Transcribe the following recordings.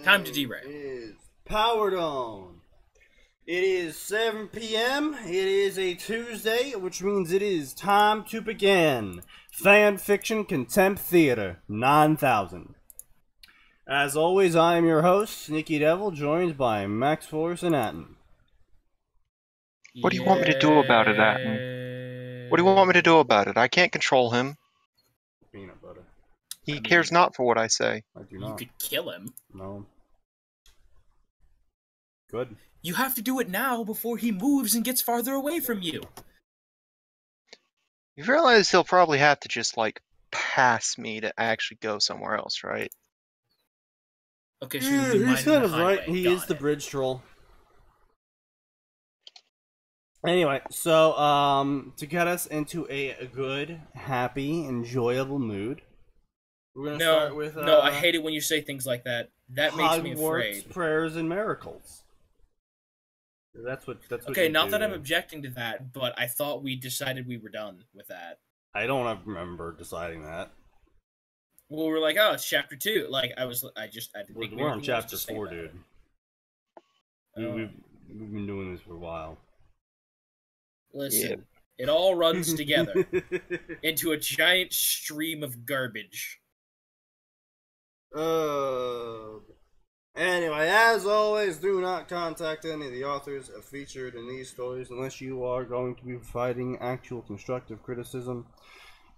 Time to derail. It is powered on. It is 7 p.m. It is a Tuesday, which means it is time to begin Fanfiction Contempt Theater 9000. As always, I am your host, SneakyDevil, joined by Max Force and Atin. What do you want me to do about it, Atin? What do you want me to do about it? I can't control him. Peanut butter. He cares not for what I say. I do not. You could kill him. No. Good. You have to do it now before he moves and gets farther away from you. You realize he'll probably have to just, like, pass me to actually go somewhere else, right? Okay, so Yeah, he's kind of right. He is the bridge troll. Anyway, so, to get us into a good, happy, enjoyable mood, we're gonna start with, no, I hate it when you say things like that. That makes me afraid. Hogwarts Prayers and Miracles. That's what okay, not that I'm objecting to that, but I thought we decided we were done with that. I don't remember deciding that. Well, we're like, oh, it's chapter 2. Like, I didn't think we're on chapter 4, dude. We've been doing this for a while. Listen, It all runs together into a giant stream of garbage. Anyway, as always, do not contact any of the authors featured in these stories unless you are going to be providing actual constructive criticism.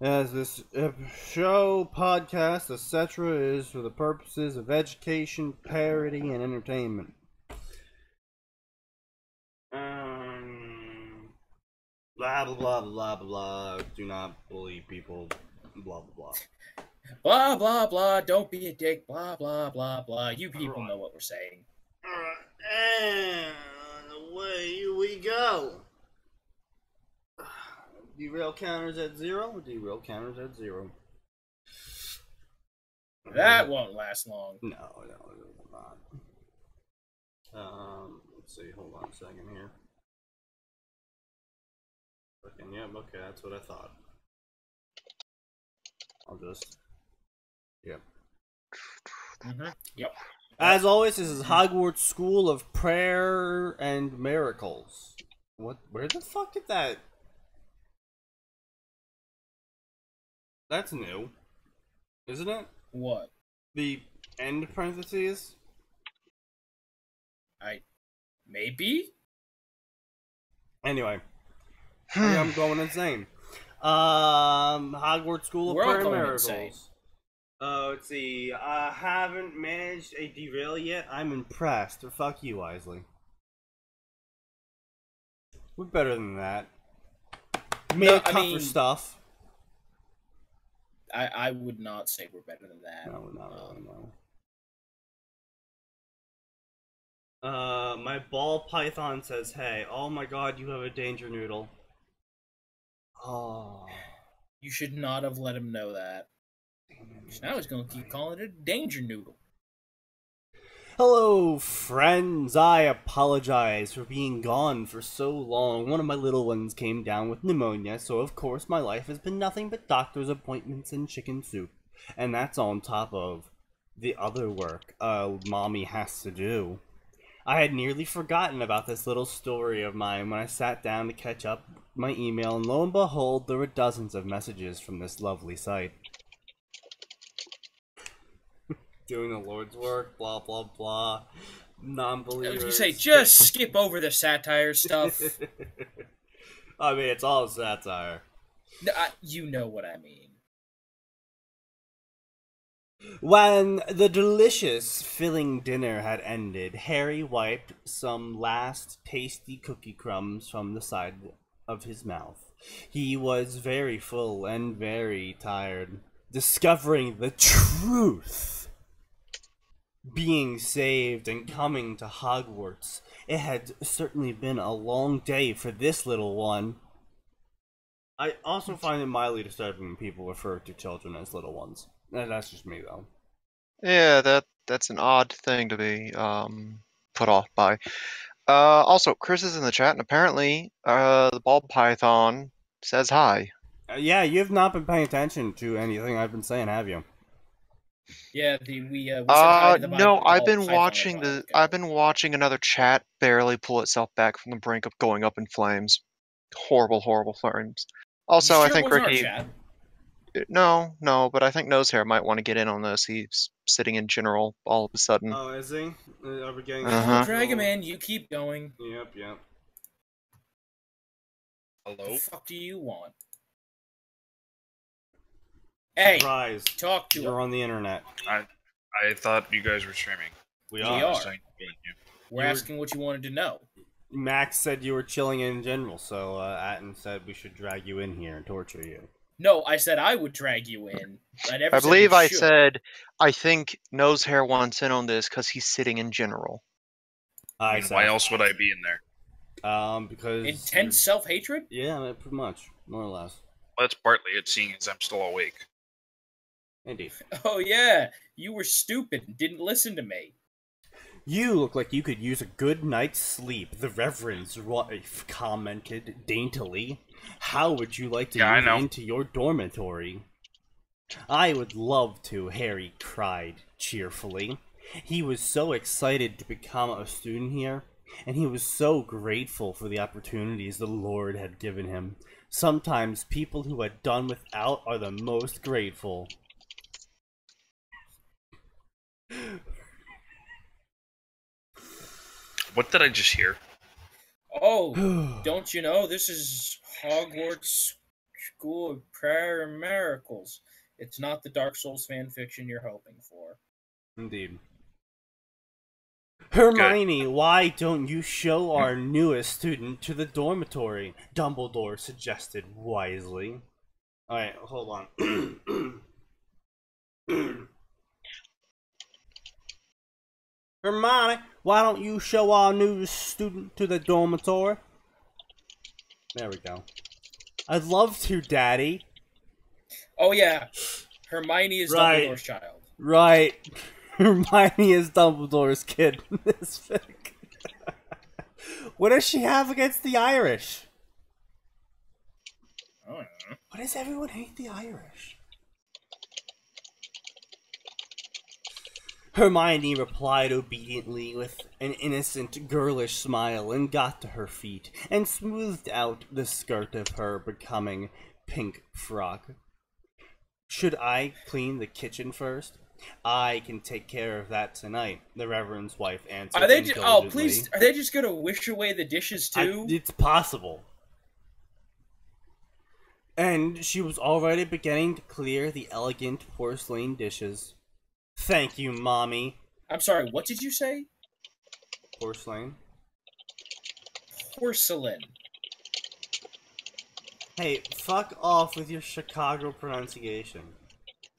As this show, podcast, etc. is for the purposes of education, parody, and entertainment. Blah, blah, blah, blah, blah, blah. Do not bully people. Blah, blah, blah. Blah, blah, blah. Don't be a dick. Blah, blah, blah, blah. You people know what we're saying. Alright, and away we go. Derail counters at 0. Derail counters at 0. That won't last long. No, it will not. Let's see. Hold on a second here. Yep, okay, that's what I thought. I'll just... Yep. Yep. As always, this is Hogwarts School of Prayer and Miracles. What? Where the fuck did that... That's new. Isn't it? What? The end parentheses? Maybe? Anyway. I'm going insane. Hogwarts School of Prayer and Miracles. Insane. Let's see. I haven't managed a derail yet. I'm impressed. Or fuck you, Isley. We're better than that. For stuff. I would not say we're better than that. No, not really, no. My ball python says, hey, oh my god, you have a danger noodle. Oh. You should not have let him know that. Now he's going to keep calling it a danger noodle. Hello, friends. I apologize for being gone for so long. One of my little ones came down with pneumonia, so of course my life has been nothing but doctor's appointments and chicken soup. And that's on top of the other work mommy has to do. I had nearly forgotten about this little story of mine when I sat down to catch up my email, and lo and behold, there were dozens of messages from this lovely site. Doing the Lord's work, blah, blah, blah. Non-believers. You say, just skip over the satire stuff. I mean, it's all satire. No, you know what I mean. When the delicious, filling dinner had ended, Harry wiped some last tasty cookie crumbs from the side of his mouth. He was very full and very tired. Discovering the truth, being saved and coming to Hogwarts. It had certainly been a long day for this little one. I also find it mildly disturbing when people refer to children as little ones. That's just me, though. Yeah, that's an odd thing to be put off by. Also, Chris is in the chat, and apparently the ball python says hi. Yeah, you have not been paying attention to anything I've been saying, have you? Yeah, we said hi to the No, I've ball been python a watching while ago. I've been watching another chat barely pull itself back from the brink of going up in flames. Horrible, horrible flames. Also, You I sure it think wasn't our Ricky. chat? No, but I think Nosehair might want to get in on this. He's sitting in general all of a sudden. Oh, is he? Are we getting? Uh-huh. Drag him in. You keep going. Yep, yep. What Hello? the fuck do you want? Hey, Surprise! talk to You're him. on the internet. I thought you guys were streaming. We We are. are. Just saying, you. We're asking what you wanted to know. Max said you were chilling in general, so Atin said we should drag you in here and torture you. No, I said I would drag you in. I never I said believe we I should. said I think Nosehair wants in on this because he's sitting in general. I mean, why else would I be in there? Because Intense self-hatred? Yeah, pretty much, more or less. Well, that's partly it, seeing as I'm still awake. Indeed. Oh yeah, you were stupid and didn't listen to me. You look like you could use a good night's sleep, the Reverend's wife commented daintily. How would you like to Yeah, I move know. into your dormitory? I would love to, Harry cried cheerfully. He was so excited to become a student here, and he was so grateful for the opportunities the Lord had given him. Sometimes people who had done without are the most grateful. What did I just hear? Oh, don't you know this is Hogwarts School of Prayer and Miracles? It's not the Dark Souls fan fiction you're hoping for. Indeed. Hermione, why don't you show our newest student to the dormitory? Dumbledore suggested wisely. Alright, hold on. Hermione, why don't you show our newest student to the dormitory? There we go. I'd love to, Daddy. Oh yeah, Hermione is Right. Dumbledore's child. Right. Hermione is Dumbledore's kid in this fic. What does she have against the Irish? I don't know. Why does everyone hate the Irish? Hermione replied obediently with an innocent, girlish smile and got to her feet and smoothed out the skirt of her becoming pink frock. Should I clean the kitchen first? I can take care of that tonight, the Reverend's wife answered. Are they indulgently. please? Are they just gonna wish away the dishes too? It's possible. And she was already beginning to clear the elegant porcelain dishes. Thank you, Mommy. I'm sorry. What did you say? Porcelain. Porcelain. Hey, fuck off with your Chicago pronunciation.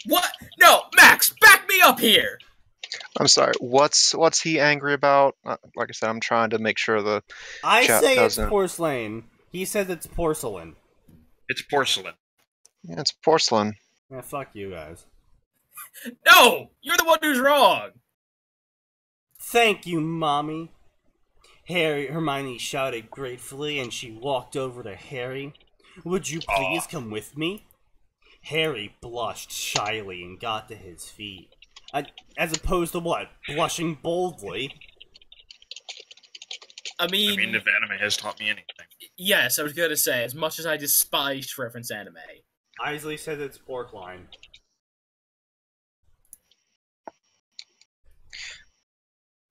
What? No, Max, back me up here. I'm sorry. What's he angry about? Like I said, I'm trying to make sure the I chat say doesn't. it's porcelain. He says it's porcelain. It's porcelain. Yeah, it's porcelain. Yeah, fuck you guys. No, you're the one who's wrong. Thank you, Mommy. Hermione shouted gratefully, and she walked over to Harry. Would you please come with me? Harry blushed shyly and got to his feet. As opposed to what? Blushing boldly? I mean, if anime has taught me anything. yes, I was gonna say, as much as I despise reference anime. Isley says it's porcelain.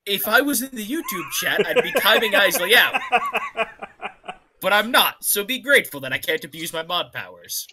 If I was in the YouTube chat, I'd be timing Isley out. But I'm not, so be grateful that I can't abuse my mod powers.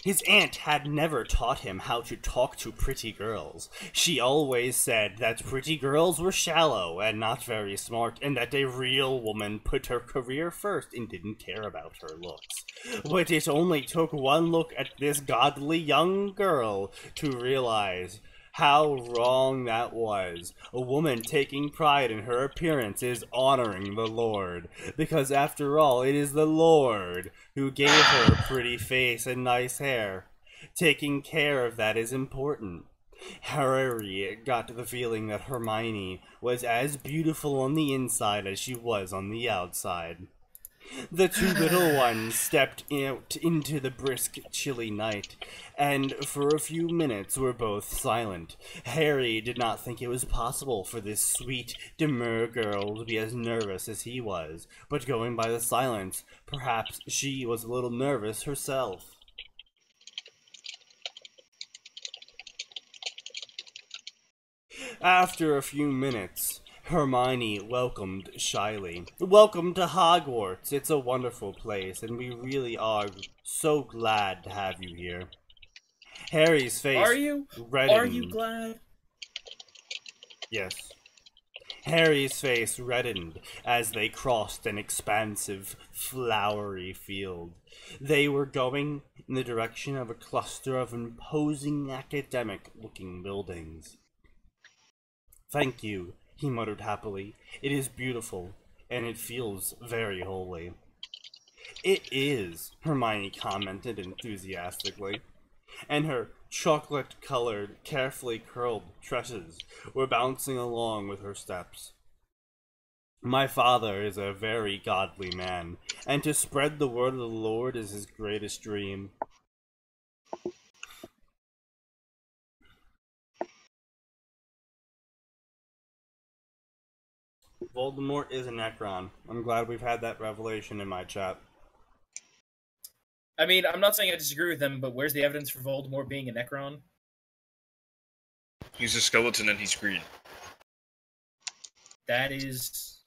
His aunt had never taught him how to talk to pretty girls. She always said that pretty girls were shallow and not very smart, and that a real woman put her career first and didn't care about her looks. But it only took one look at this godly young girl to realize how wrong that was. A woman taking pride in her appearance is honoring the Lord, because after all, it is the Lord who gave her a pretty face and nice hair. Taking care of that is important. Harry got the feeling that Hermione was as beautiful on the inside as she was on the outside. The two little ones stepped out into the brisk, chilly night, and for a few minutes were both silent. Harry did not think it was possible for this sweet, demure girl to be as nervous as he was, but going by the silence, perhaps she was a little nervous herself. After a few minutes, Hermione welcomed shyly. "Welcome to Hogwarts. It's a wonderful place, and we really are so glad to have you here." Harry's face reddened. Are you glad? Yes. Harry's face reddened as they crossed an expansive, flowery field. They were going in the direction of a cluster of imposing academic-looking buildings. "Thank you," he muttered happily. "It is beautiful, and it feels very holy." "It is," Hermione commented enthusiastically, and her chocolate-colored, carefully curled tresses were bouncing along with her steps. "My father is a very godly man, and to spread the word of the Lord is his greatest dream." Voldemort is a Necron. I'm glad we've had that revelation in my chat. I mean, I'm not saying I disagree with them, but where's the evidence for Voldemort being a Necron? He's a skeleton and he's green. That is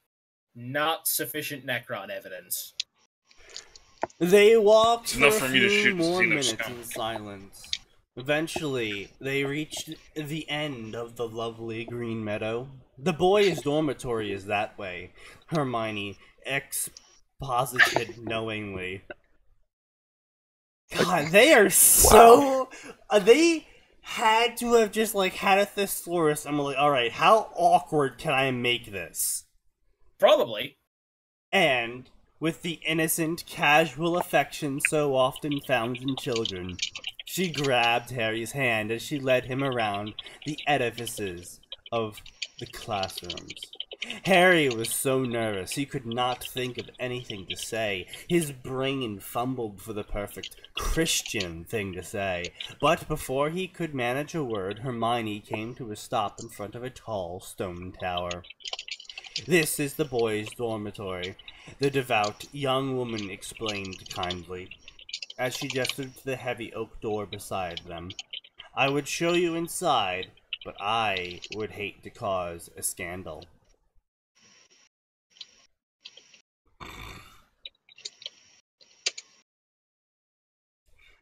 not sufficient Necron evidence. They walked It's for enough a for me to few shoot more Xeno minutes Scout. in silence. Eventually, they reached the end of the lovely green meadow. "The boys' dormitory is that way," Hermione exposited knowingly. God, they are so... they had to have just, like, had a thesaurus. I'm like, alright, how awkward can I make this? Probably. And, with the innocent, casual affection so often found in children, she grabbed Harry's hand as she led him around the edifices of the classrooms. Harry was so nervous he could not think of anything to say. His brain fumbled for the perfect Christian thing to say. But before he could manage a word, Hermione came to a stop in front of a tall stone tower. "This is the boys' dormitory," the devout young woman explained kindly, as she gestured to the heavy oak door beside them. "I would show you inside, but I would hate to cause a scandal."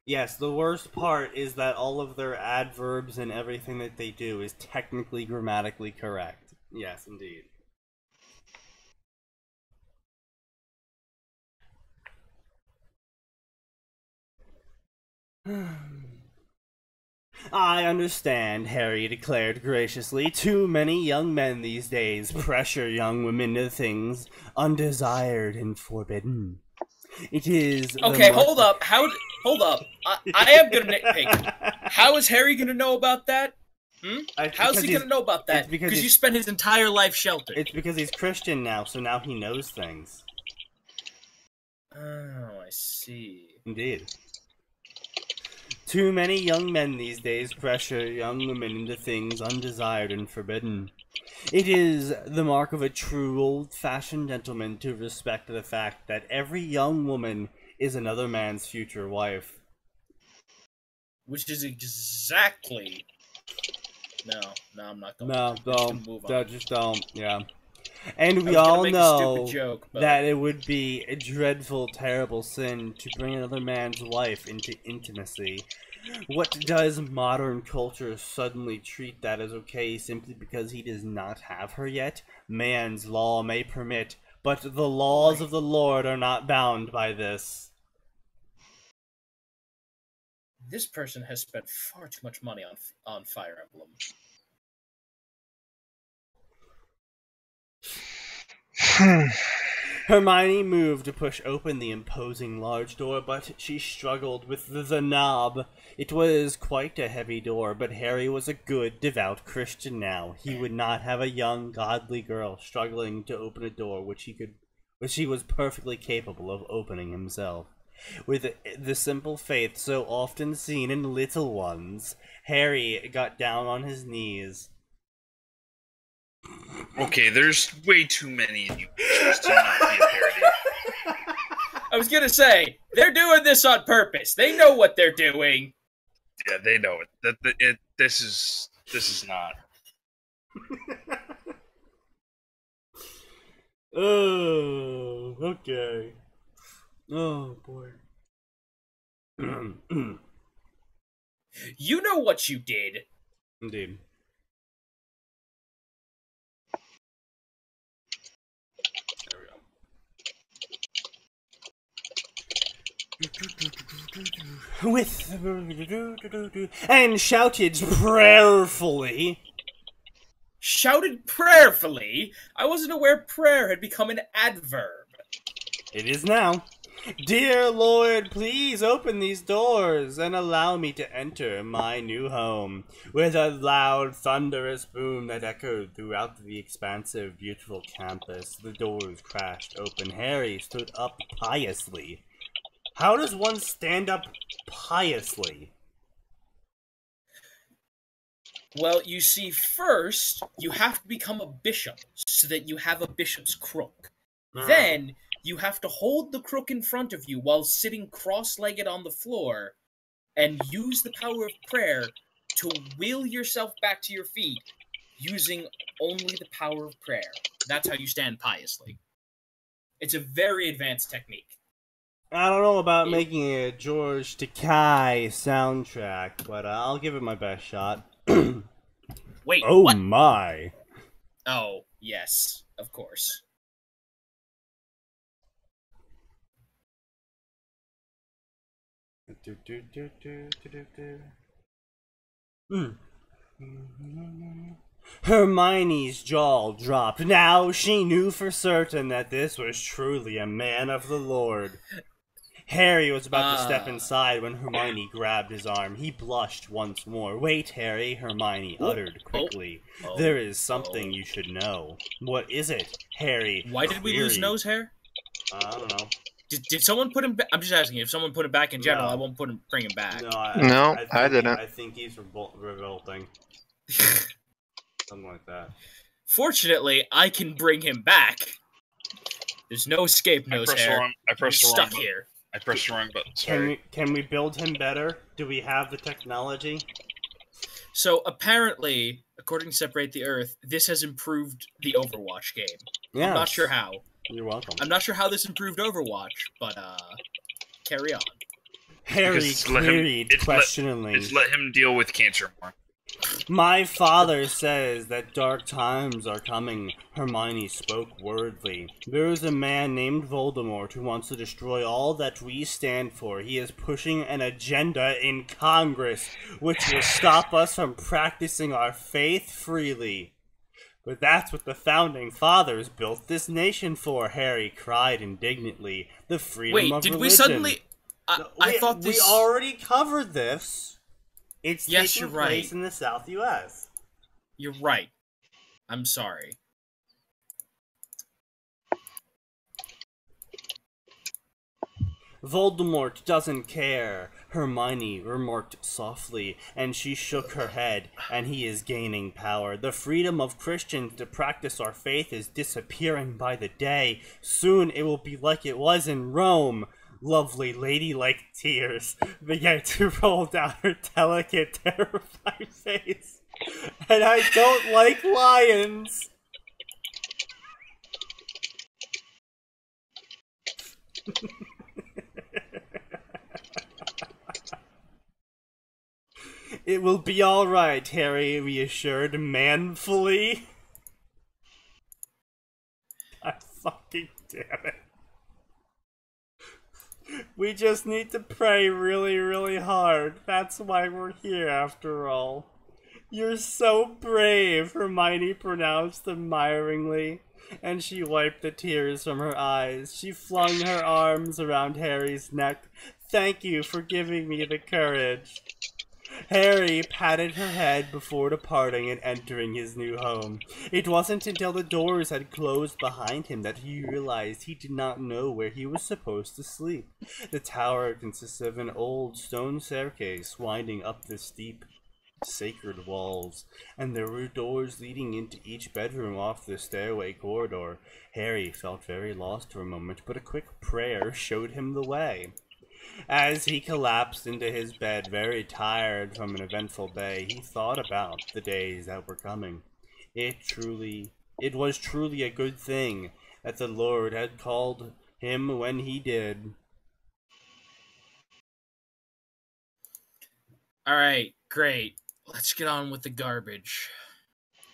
Yes, the worst part is that all of their adverbs and everything that they do is technically grammatically correct. Yes, indeed. "I understand," Harry declared graciously. "Too many young men these days pressure young women into things undesired and forbidden. It is..." Okay, hold up. Hold up. I am gonna nitpick. How is Harry gonna know about that? How's he gonna know about that? Because you spent his entire life sheltered. It's because he's Christian now, so now he knows things. Oh, I see. Indeed. "Too many young men these days pressure young women into things undesired and forbidden. It is the mark of a true old-fashioned gentleman to respect the fact that every young woman is another man's future wife." Which is exactly... No, I'm not going No, to. don't. Just don't, yeah. And we I was gonna all make a know stupid joke, but... that it would be a dreadful, terrible sin to bring another man's wife into intimacy. What does modern culture suddenly treat that as okay simply because he does not have her yet? Man's law may permit, but the laws of the Lord are not bound by this. This person has spent far too much money on Fire Emblem. Hermione moved to push open the imposing large door, but she struggled with the knob. It was quite a heavy door, but Harry was a good, devout Christian now. He would not have a young, godly girl struggling to open a door which he could which he was perfectly capable of opening himself. With the simple faith so often seen in little ones, Harry got down on his knees. Okay, there's way too many in you to not be a parody. I was gonna say, they're doing this on purpose. They know what they're doing. Yeah, they know it. This is not. Oh, okay. Oh, boy. You know what you did. Indeed. With and shouted prayerfully. Shouted prayerfully? I wasn't aware prayer had become an adverb. It is now. Dear Lord, please open these doors and allow me to enter my new home. With a loud, thunderous boom that echoed throughout the expansive, beautiful campus, the doors crashed open. Harry stood up piously. How does one stand up piously? Well, you see, first, you have to become a bishop, so that you have a bishop's crook. Then, you have to hold the crook in front of you while sitting cross-legged on the floor, and use the power of prayer to will yourself back to your feet, using only the power of prayer. That's how you stand piously. It's a very advanced technique. I don't know about making a George Takei soundtrack, but I'll give it my best shot. Wait, oh what? My. Oh, yes, of course. Hermione's jaw dropped. Now she knew for certain that this was truly a man of the Lord. Harry was about to step inside when Hermione grabbed his arm. He blushed once more. Wait, Harry, Hermione uttered quickly. There is something you should know. What is it, Harry? Why did we lose nose hair? I don't know. Did someone put him back? I'm just asking. If someone put him back in general, I won't bring him back. No, I didn't. I think he's revolting. Something like that. Fortunately, I can bring him back. There's no escape, nose hair. I pressed the wrong stuck button. here. I pressed the wrong button. Sorry. Can we build him better? Do we have the technology? So apparently, according to Separate the Earth, this has improved the Overwatch game. Yeah. I'm not sure how. You're welcome. I'm not sure how this improved Overwatch, but carry on. Harry queried questioningly. It's let him deal with cancer more. My father says that dark times are coming. Hermione spoke worriedly. There is a man named Voldemort who wants to destroy all that we stand for. He is pushing an agenda in Congress which will stop us from practicing our faith freely. But that's what the founding fathers built this nation for, Harry cried indignantly. The freedom of religion. Wait, did we suddenly... I thought this... We already covered this. It's taking you're right. place in the South U.S. You're right. I'm sorry. Voldemort doesn't care, Hermione remarked softly, and she shook her head, and he is gaining power. The freedom of Christians to practice our faith is disappearing by the day. Soon it will be like it was in Rome. Lovely ladylike tears began to roll down her delicate, terrified face. And I don't like lions. It will be all right, Harry reassured manfully. God fucking damn it. We just need to pray really, really hard. That's why we're here, after all. You're so brave, Hermione pronounced admiringly, and she wiped the tears from her eyes. She flung her arms around Harry's neck. Thank you for giving me the courage. Harry patted her head before departing and entering his new home. It wasn't until the doors had closed behind him that he realized he did not know where he was supposed to sleep. The tower consists of an old stone staircase winding up the steep, sacred walls, and there were doors leading into each bedroom off the stairway corridor. Harry felt very lost for a moment, but a quick prayer showed him the way. As he collapsed into his bed, very tired from an eventful day, he thought about the days that were coming. It was truly a good thing that the Lord had called him when he did. Alright, great. Let's get on with the garbage.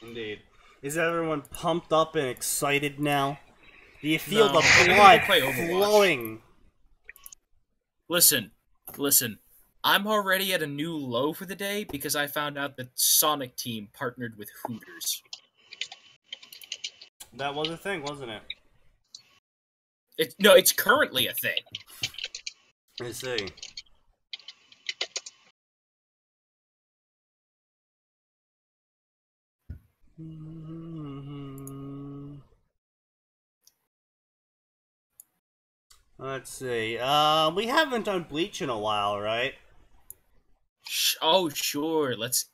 Indeed. Is everyone pumped up and excited now? Do you feel the No, blood play Overwatch. flowing? Listen. I'm already at a new low for the day because I found out that Sonic Team partnered with Hooters. That was a thing, wasn't it? It's currently a thing. I see. Let's see. We haven't done Bleach in a while, right? Oh, sure. Let's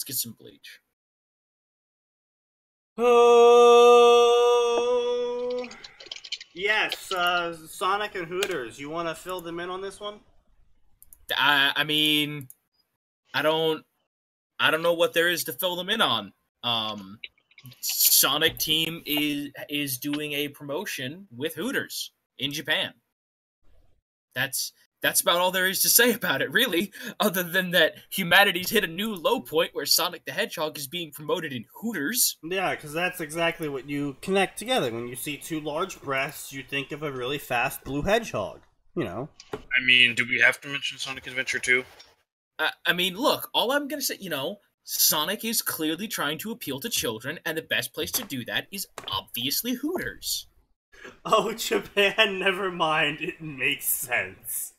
get some Bleach. Oh, yes. Sonic and Hooters. You want to fill them in on this one? I mean, I don't know what there is to fill them in on. Sonic Team is doing a promotion with Hooters in Japan. That's about all there is to say about it, really, other than that humanity's hit a new low point where Sonic the Hedgehog is being promoted in Hooters. Yeah, because that's exactly what you connect together. When you see two large breasts, you think of a really fast blue hedgehog. You know. I mean, do we have to mention Sonic Adventure 2? I mean, look, all I'm gonna say, Sonic is clearly trying to appeal to children, and the best place to do that is obviously Hooters. Oh, Japan, never mind. It makes sense.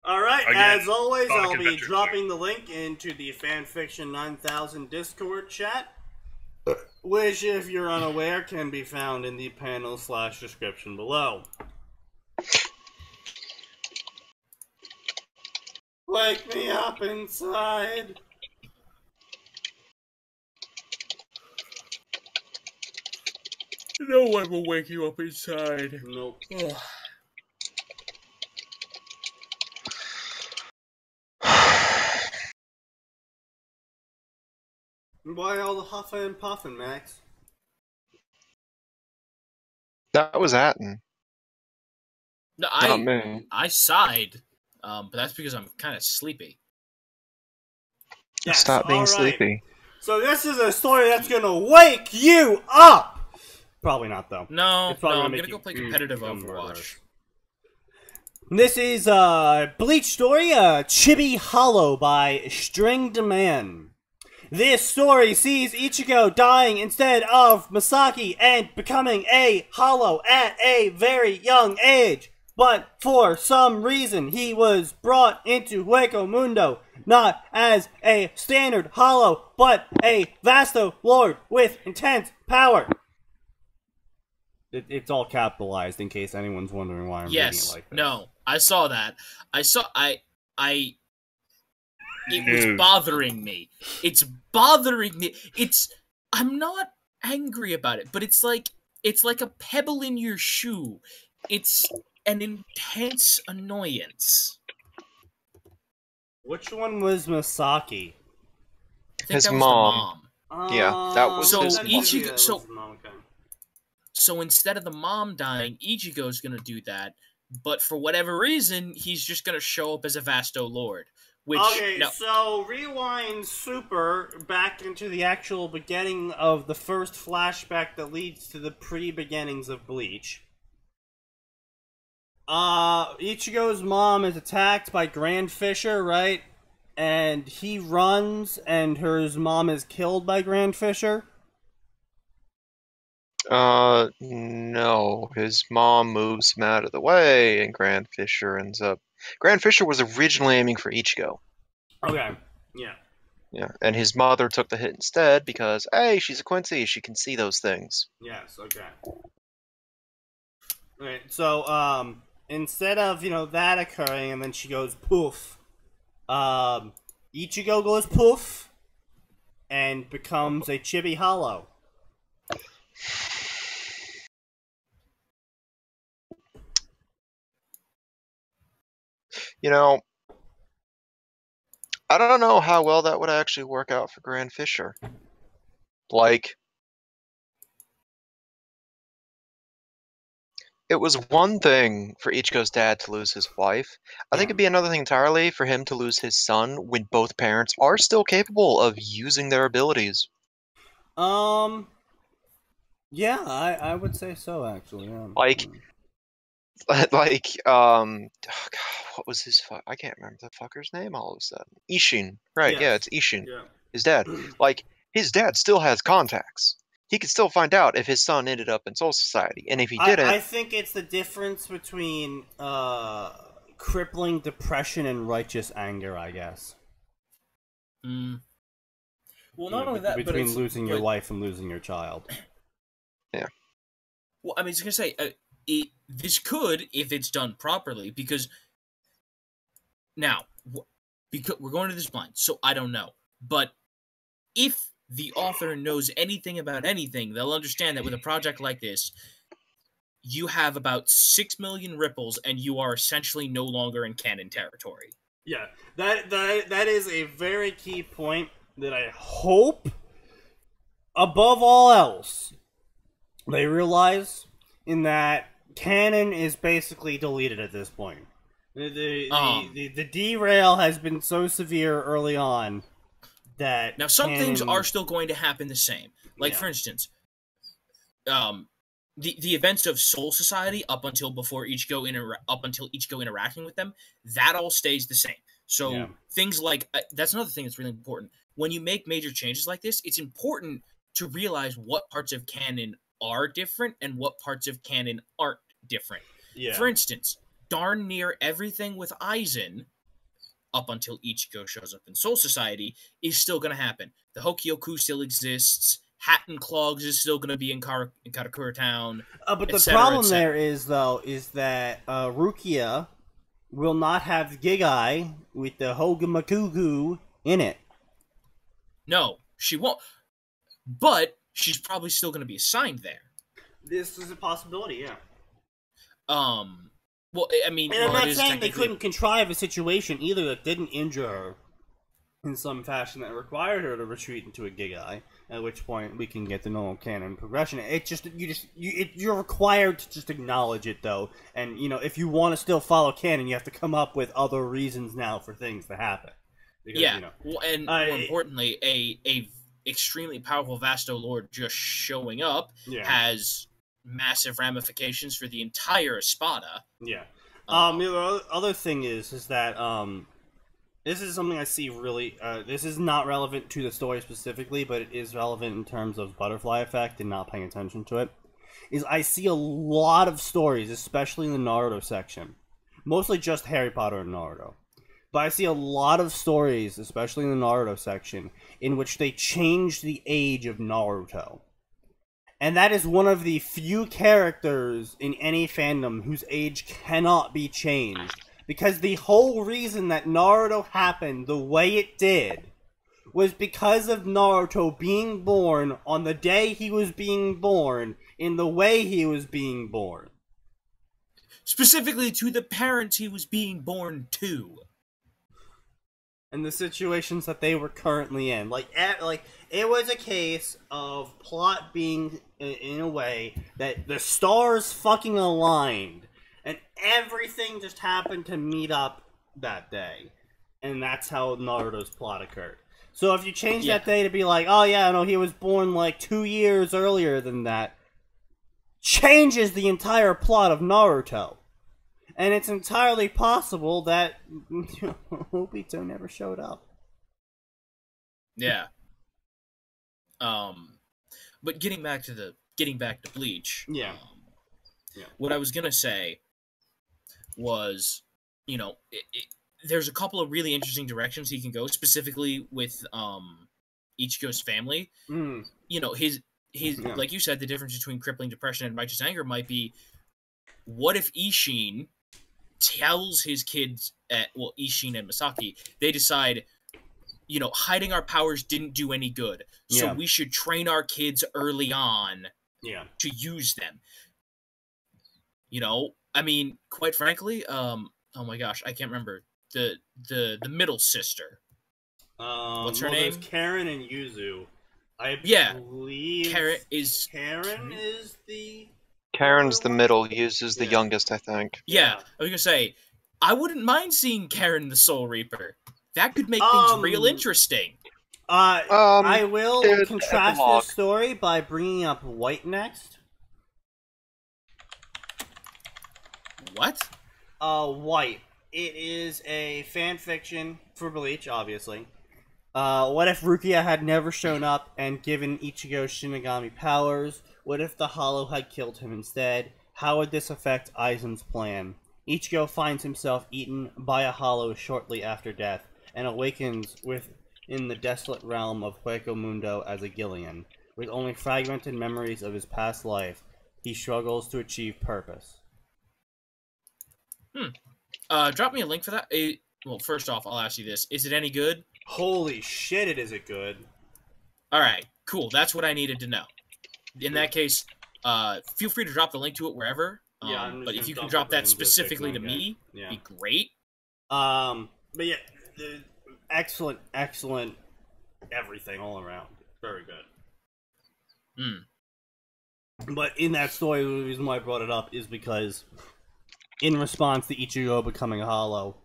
Alright, as always, Sonic I'll be Adventure dropping the link into the Fanfiction 9000 Discord chat, which, if you're unaware, can be found in the panel/description below. Wake me up inside. No one will wake you up inside. Nope. Ugh. Why all the huffing and puffing, Max? That was Atin. No, Not me. I sighed, but that's because I'm kind of sleepy. Yes, Stop being all right. sleepy. So this is a story that's gonna wake you up! Probably not, though. No, I'm gonna go play competitive Overwatch. This is a Bleach story, Chibi Hollow by Stringed Man. This story sees Ichigo dying instead of Masaki and becoming a Hollow at a very young age. But for some reason, he was brought into Hueco Mundo, not as a standard Hollow, but a Vasto Lord with intense power. It's all capitalized in case anyone's wondering why I'm reading it like this. No, I saw that. It was bothering me. It's bothering me. I'm not angry about it, but it's like a pebble in your shoe. It's an intense annoyance. Which one was Masaki? I think His that was mom. the mom. Yeah, that was So his Ichigo. mom. Okay. So instead of the mom dying, Ichigo's gonna do that, but for whatever reason, he's just gonna show up as a Vasto Lord. Which, Okay, no, so rewind super back into the actual beginning of the first flashback that leads to the pre-beginnings of Bleach. Ichigo's mom is attacked by Grand Fisher, right? And he runs, and his mom is killed by Grand Fisher? No. His mom moves him out of the way, and Grand Fisher ends up Grand Fisher was originally aiming for Ichigo. Okay. Yeah. Yeah, and his mother took the hit instead because, hey, she's a Quincy. She can see those things. Yes. Okay. Alright, so, instead of, that occurring, and then she goes poof, Ichigo goes poof, and becomes a chibi hollow. You know, I don't know how well that would actually work out for Grand Fisher. Like, it was one thing for Ichigo's dad to lose his wife. I think it'd be another thing entirely for him to lose his son when both parents are still capable of using their abilities. Yeah, I would say so, actually. Yeah. Like, oh God, what was his I can't remember the fucker's name all of a sudden. Ishin. Right, yeah, it's Ishin. Yeah. His dad. Like, his dad still has contacts. He could still find out if his son ended up in Soul Society. And if he didn't... I think it's the difference between crippling depression and righteous anger, I guess. Well, not only that, between losing your wife and losing your child. Yeah. Well, I mean, I was going to say, this could, if it's done properly, because... Now, because we're going to this blind, so I don't know. But if the author knows anything about anything, they'll understand that with a project like this, you have about 6 million ripples, and you are essentially no longer in canon territory. Yeah, that is a very key point that I hope, above all else, they realize in that canon is basically deleted at this point. The derail has been so severe early on that now some things are still going to happen the same. Like, for instance, the events of Soul Society up until Ichigo interacting with them, that all stays the same. So things like that's another thing that's really important. When you make major changes like this, it's important to realize what parts of canon are different and what parts of canon aren't different. Yeah. For instance, darn near everything with Aizen, up until Ichigo shows up in Soul Society, is still going to happen. The Hokyoku still exists. Hat and Clogs is still going to be in Karakura Town. But the problem there is that Rukia will not have Gigai with the Hogamakugu in it. No, she won't. But she's probably still going to be assigned there. This is a possibility, yeah. Well, I mean... And I'm not saying they couldn't contrive a situation either that didn't injure her in some fashion that required her to retreat into a Gigai, at which point we can get the normal canon progression. You're required to just acknowledge it, though. And, if you want to still follow canon, you have to come up with other reasons now for things to happen. Because, well, and more importantly, a extremely powerful Vasto Lord just showing up has massive ramifications for the entire Espada. Yeah. The other thing is that this is something I see really. This is not relevant to the story specifically, but it is relevant in terms of butterfly effect and not paying attention to it. Is I see a lot of stories, especially in the Naruto section, mostly just Harry Potter and Naruto. But I see a lot of stories, especially in the Naruto section, in which they change the age of Naruto. And that is one of the few characters in any fandom whose age cannot be changed. Because the whole reason that Naruto happened the way it did was because of Naruto being born on the day he was being born, in the way he was being born. Specifically to the parents he was being born to. And the situations that they were currently in. It was a case of plot being in a way that the stars fucking aligned. And everything just happened to meet up that day. And that's how Naruto's plot occurred. So if you change that day to be like, oh yeah, no, he was born 2 years earlier than that, changes the entire plot of Naruto. And it's entirely possible that Obito never showed up. Yeah. But getting back to Bleach. Yeah. What I was gonna say was you know, there's a couple of really interesting directions he can go, specifically with Ichigo's family. Mm. You know, his like you said, the difference between crippling depression and righteous anger might be, what if Ishin tells his kids, Ishin and Masaki, they decide, you know, hiding our powers didn't do any good, so we should train our kids early on to use them. You know, I mean, quite frankly, oh my gosh, I can't remember the middle sister. What's her name? There's Karen and Yuzu. I believe Karen is the... Karen's the middle, Yuzu's the youngest, I think. Yeah, I was gonna say, I wouldn't mind seeing Karen the Soul Reaper. That could make things real interesting. I will contrast this story by bringing up White next. What? White. It is a fan fiction for Bleach, obviously. What if Rukia had never shown up and given Ichigo Shinigami powers? What if the Hollow had killed him instead? How would this affect Aizen's plan? Ichigo finds himself eaten by a Hollow shortly after death, and awakens within the desolate realm of Hueco Mundo as a Gillian. With only fragmented memories of his past life, he struggles to achieve purpose. Drop me a link for that. Well, first off, I'll ask you this. Is it any good? Holy shit, is it good. Alright, cool. That's what I needed to know. In that case, feel free to drop the link to it wherever. But if you can drop that specifically to me, it'd be great. But yeah, excellent everything all around. Very good. But in that story, the reason why I brought it up is because in response to Ichigo becoming a Hollow,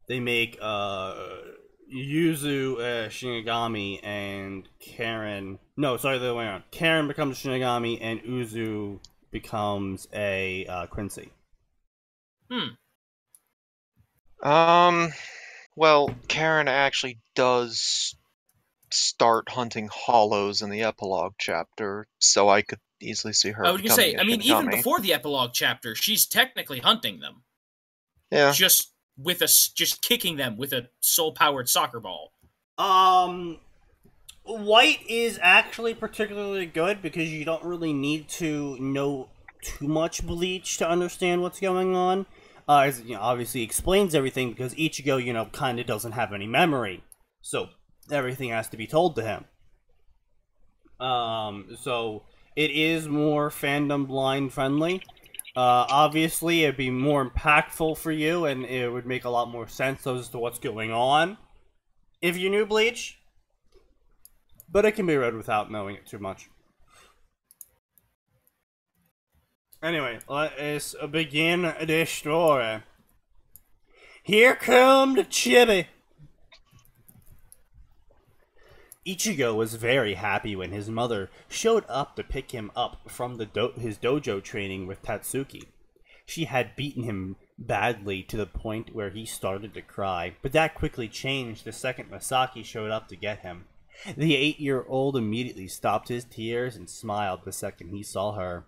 they make Yuzu Shinigami and Karen... No, sorry, the other way around. Karen becomes Shinigami and Uzu becomes a Quincy. Well, Karen actually does start hunting hollows in the epilogue chapter, so I could easily see her. I was gonna say, I mean, even before the epilogue chapter, she's technically hunting them. Yeah. Just kicking them with a soul-powered soccer ball. White is actually particularly good because you don't really need to know too much Bleach to understand what's going on. As, you know, obviously explains everything because Ichigo, you know, kind of doesn't have any memory, so everything has to be told to him. So it is more fandom blind friendly. Obviously, it'd be more impactful for you, and it would make a lot more sense as to what's going on if you knew Bleach. But it can be read without knowing it too much. Anyway, let us begin the story. Here come the chibi. Ichigo was very happy when his mother showed up to pick him up from his dojo training with Tatsuki. She had beaten him badly to the point where he started to cry, but that quickly changed the second Masaki showed up to get him. The 8-year-old immediately stopped his tears and smiled the second he saw her.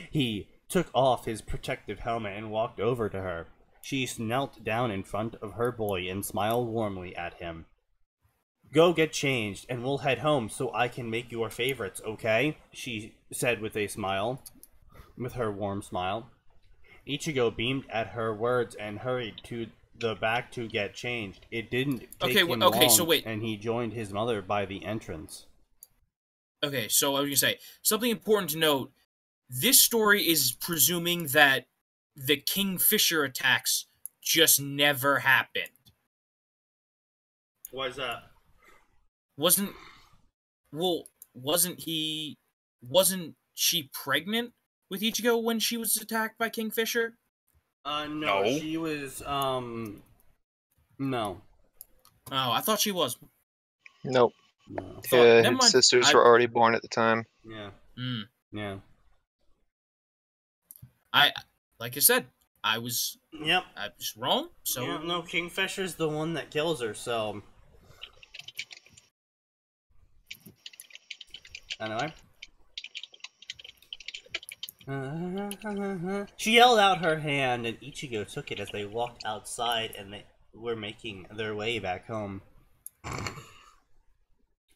He took off his protective helmet and walked over to her. She knelt down in front of her boy and smiled warmly at him. "Go get changed, and we'll head home so I can make your favorites, okay?" she said with her warm smile. Ichigo beamed at her words and hurried to the back to get changed. It didn't take him long, so wait. And he joined his mother by the entrance. Okay, so I was going to say, something important to note, this story is presuming that the Kingfisher attacks just never happened. Why is that? Wasn't she pregnant with Ichigo when she was attacked by Kingfisher? No, she was, no. Oh, I thought she was. Nope. No. His sisters were already born at the time. Yeah. Yeah. Like I said, I was wrong, so... Yeah, no, Kingfisher's the one that kills her, so... Anyway. She held out her hand, and Ichigo took it as they walked outside and they were making their way back home.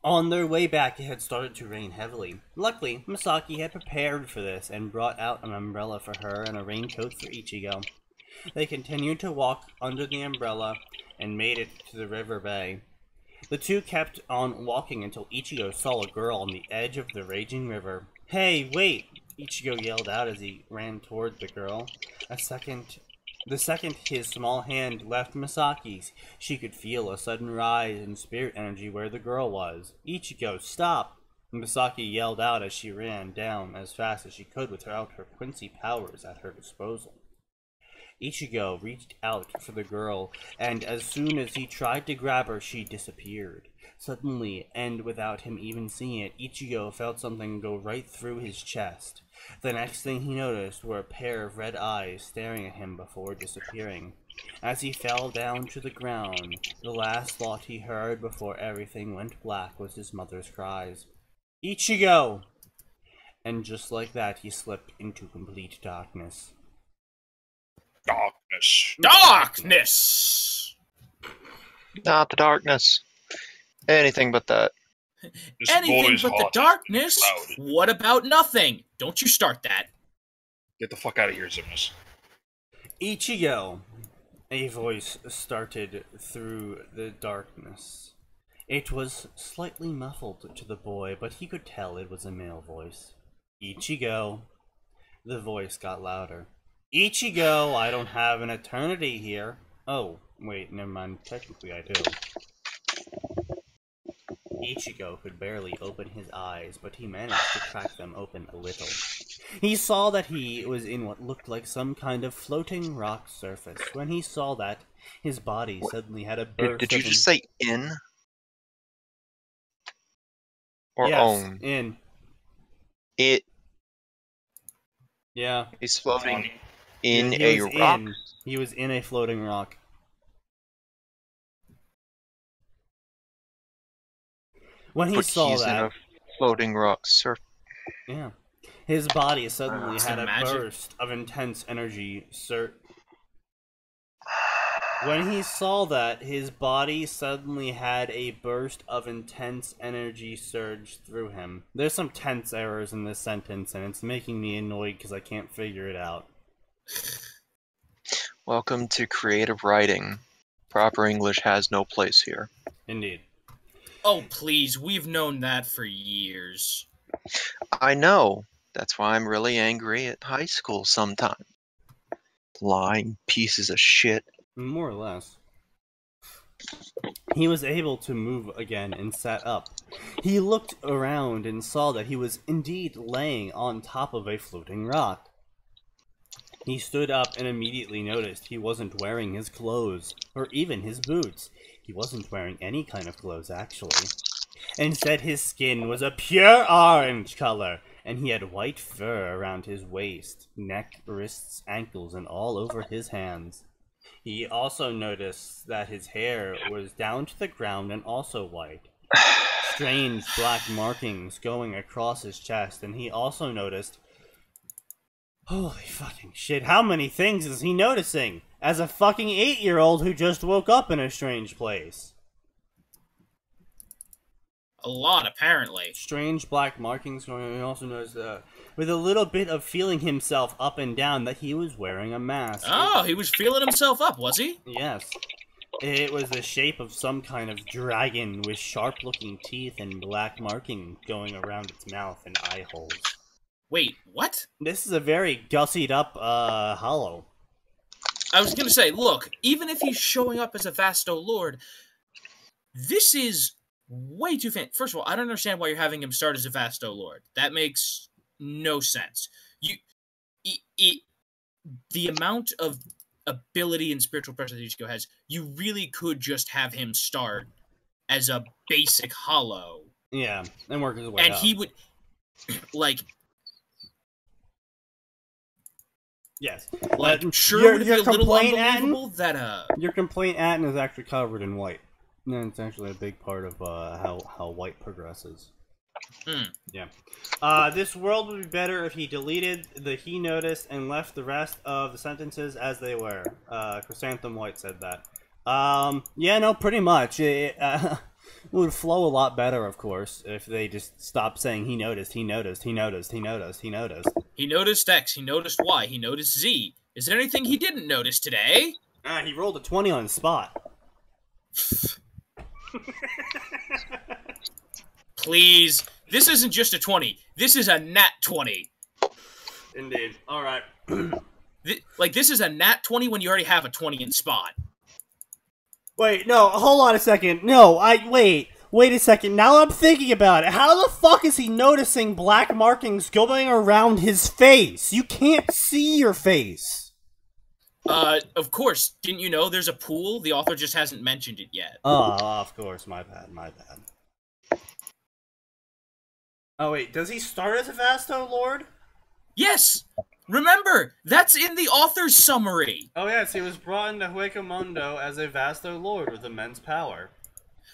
On their way back, it had started to rain heavily. Luckily, Misaki had prepared for this and brought out an umbrella for her and a raincoat for Ichigo. They continued to walk under the umbrella and made it to the river bay. The two kept on walking until Ichigo saw a girl on the edge of the raging river. "Hey, wait!" Ichigo yelled out as he ran toward the girl. The second his small hand left Misaki's, she could feel a sudden rise in spirit energy where the girl was. "Ichigo, stop!" Misaki yelled out as she ran down as fast as she could without her Quincy powers at her disposal. Ichigo reached out for the girl, and as soon as he tried to grab her, she disappeared. Suddenly, and without him even seeing it, Ichigo felt something go right through his chest. The next thing he noticed were a pair of red eyes staring at him before disappearing. As he fell down to the ground, the last thought he heard before everything went black was his mother's cries. "Ichigo!" And just like that, he slipped into complete darkness. Darkness. Darkness! Not the darkness. Anything but that. This Anything boy's but the hot. darkness? Loud. What about nothing? Don't you start that. Get the fuck out of here, Zimnus. "Ichigo!" A voice started through the darkness. It was slightly muffled to the boy, but he could tell it was a male voice. "Ichigo!" The voice got louder. "Ichigo, I don't have an eternity here." Oh, wait, never mind. Technically I do. Ichigo could barely open his eyes, but he managed to crack them open a little. He saw that he was in what looked like some kind of floating rock surface. When he saw that, his body suddenly had a burst Did you of... just say in? Or yes, own? in. It Yeah. is floating He in was a rock. He was in a floating rock. When he But saw he's in that... a floating rock surface. Yeah. His body suddenly had a magic. burst of intense energy When he saw that, his body suddenly had a burst of intense energy surge through him. There's some tense errors in this sentence, and it's making me annoyed because I can't figure it out. Welcome to creative writing. Proper English has no place here. Indeed. Oh, please, we've known that for years. I know. That's why I'm really angry at high school sometimes. Lying pieces of shit. More or less. He was able to move again and sat up. He looked around and saw that he was indeed laying on top of a floating rock. He stood up and immediately noticed he wasn't wearing his clothes, or even his boots. He wasn't wearing any kind of clothes, actually. Instead, his skin was a pure orange color, and he had white fur around his waist, neck, wrists, ankles, and all over his hands. He also noticed that his hair was down to the ground and also white. Strange black markings going across his chest, and he also noticed... Holy fucking shit, how many things is he noticing? As a fucking 8-year-old who just woke up in a strange place. A lot, apparently. Strange black markings going on. He also noticed, with a little bit of feeling himself up and down, that he was wearing a mask. Oh, he was feeling himself up, was he? Yes. It was the shape of some kind of dragon with sharp-looking teeth and black marking going around its mouth and eye holes. Wait, what? This is a very gussied up, hollow. I was gonna say, look, even if he's showing up as a Vasto Lord, this is way too fancy. First of all, I don't understand why you're having him start as a Vasto Lord. That makes no sense. The amount of ability and spiritual pressure that Ichigo has, you really could just have him start as a basic hollow. Yeah, and work his way and up. He would, like... Yes. Sure, it would be a little unbelievable that, Your complaint, Atin, is actually covered in white. And it's actually a big part of how white progresses. Yeah. This world would be better if he deleted the he noticed and left the rest of the sentences as they were. Chrysanthemum White said that. Yeah, no, pretty much. It would flow a lot better, of course, if they just stopped saying he noticed, he noticed, he noticed, he noticed, he noticed. He noticed X, he noticed Y, he noticed Z. Is there anything he didn't notice today? He rolled a 20 on the spot. Please. This isn't just a 20. This is a nat 20. Indeed. Alright. This is a nat 20 when you already have a 20 in spot. Wait, no, hold on a second. No, wait a second. Now I'm thinking about it. How the fuck is he noticing black markings going around his face? You can't see your face. Of course. Didn't you know there's a pool? The author just hasn't mentioned it yet. Oh, of course. My bad. Oh, wait. Does he start as a Vasto Lord? Yes! Remember, that's in the author's summary. Oh, yes. He was brought into Huecamundo as a Vasto Lord with immense power.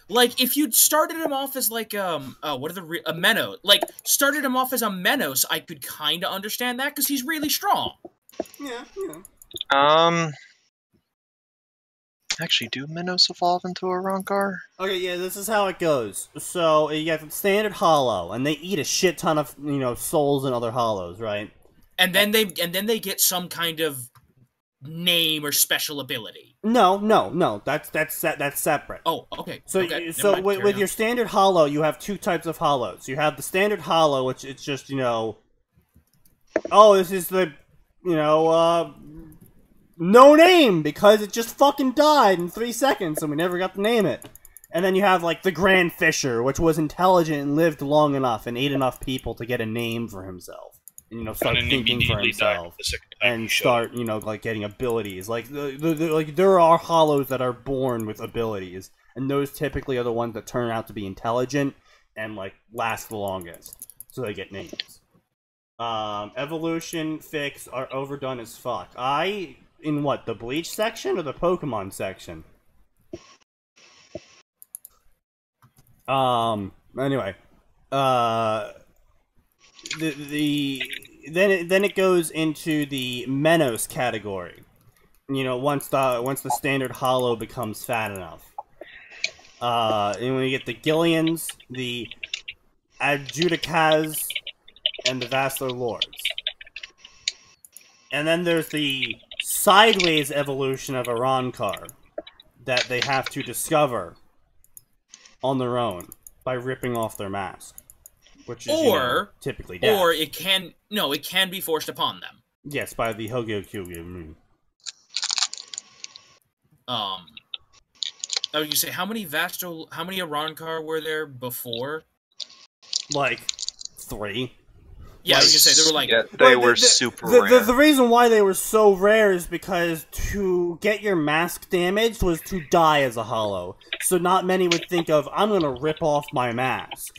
Like, if you'd started him off as, like, a Menos. Like, started him off as a Menos, I could kinda understand that, because he's really strong. Yeah. Actually, do Minos evolve into a Rankar? Okay, yeah, this is how it goes. So, you have standard hollow, and they eat a shit ton of, souls and other hollows, right? And then they get some kind of name or special ability. No, that's separate. Oh, okay. So, okay. With your standard hollow, you have two types of hollows. You have the standard hollow, which it's just, oh, this is the, no name, because it just fucking died in 3 seconds, and we never got to name it. And then you have, like, the Grand Fisher, which was intelligent and lived long enough and ate enough people to get a name for himself. And, start thinking for himself. And start, like, getting abilities. Like, there are hollows that are born with abilities, and those typically are the ones that turn out to be intelligent and, like, last the longest. So they get names. Evolution fix are overdone as fuck. In what, the Bleach section or the Pokemon section? Anyway. Then it goes into the Menos category. Once the standard hollow becomes fat enough. And when you get the Gillians, the Adjudicas, and the Vassar Lords. And then there's the sideways evolution of a Rankar that they have to discover on their own by ripping off their mask, which is typically death. Or it can be forced upon them. Yes, by the Hogyokyugu. I was gonna say, how many Rankar were there before? Like 3. Yeah, I was gonna say, they were like... Yeah, they were super rare. The reason why they were so rare is because to get your mask damaged was to die as a hollow. So not many would think of, I'm gonna rip off my mask.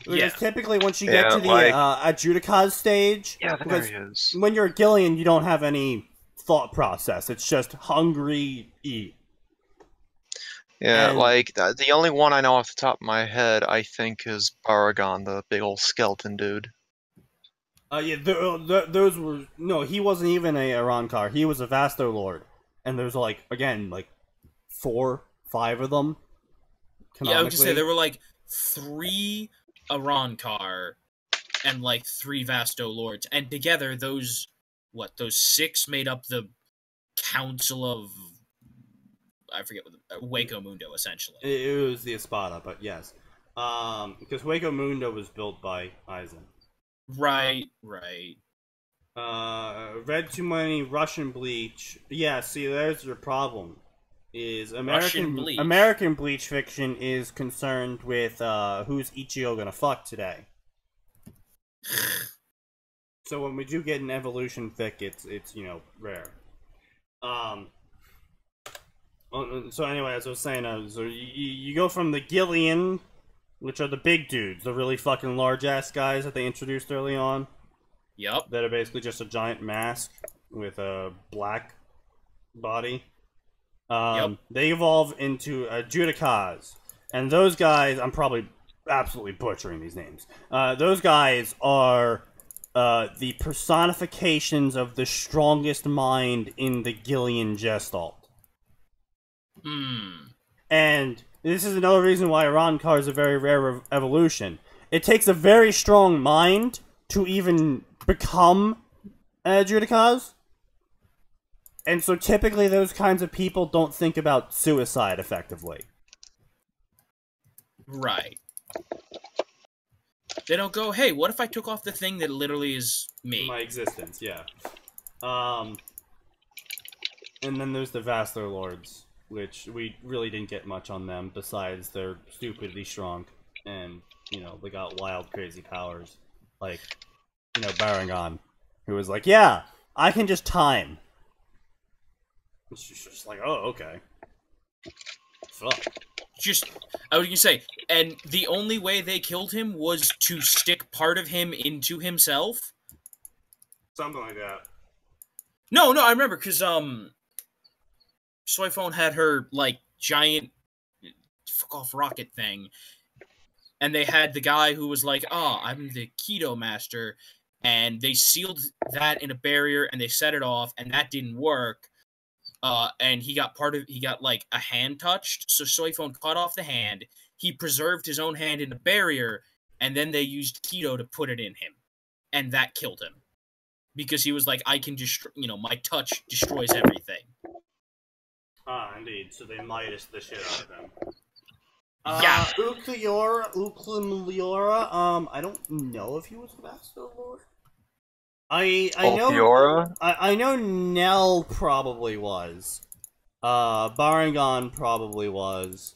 Because typically once you get to the Adjudicaz stage... Yeah, there he is. When you're a Gillian, you don't have any thought process. It's just hungry, eat. Yeah, the only one I know off the top of my head, I think, is Baragon, the big old skeleton dude. Those were... No, he wasn't even a Rankar. He was a Vasto Lord. And there's, 4, 5 of them. Yeah, I was gonna say, there were, 3 Rankar and, 3 Vasto Lords. And together, those 6 made up the Council of... I forget what Hueco Mundo, essentially. It was the Espada, but yes. Because Hueco Mundo was built by Aizen. Right. Read too many Russian Bleach. Yeah, see, there's your problem. American Bleach fiction is concerned with who's Ichigo gonna fuck today. So when we do get an evolution fic, it's rare. So anyway, as I was saying, so you go from the Gillian, which are the big dudes, the really fucking large-ass guys that they introduced early on. Yep. That are basically just a giant mask with a black body. They evolve into Judicaz. And those guys, I'm probably absolutely butchering these names. Those guys are the personifications of the strongest mind in the Gillian Gestalt. And this is another reason why Ironclar is a very rare evolution. It takes a very strong mind to even become an Judicaz. And so typically those kinds of people don't think about suicide effectively. Right. They don't go, hey, what if I took off the thing that literally is me? My existence, yeah. And then there's the Vassar Lords, which we really didn't get much on them, besides they're stupidly strong, and, you know, they got wild, crazy powers. Like, you know, Baragon, who was like, yeah, I can just time. She's just like, oh, okay. Fuck. I was gonna say, and the only way they killed him was to stick part of him into himself? Something like that. No, I remember, because, Soyphone had her, like, giant fuck-off rocket thing, and they had the guy who was like, I'm the Keto Master, and they sealed that in a barrier, and they set it off, and that didn't work. And he got like a hand touched, so Soyphone cut off the hand. He preserved his own hand in a barrier, and then they used Keto to put it in him, and that killed him because he was like, I can destroy, you know, my touch destroys everything. Indeed. So they Midas the shit out of him. Yeah. Ukliora, I don't know if he was the Vassar Lord. I know Fiora? I know Nell probably was. Baragon probably was.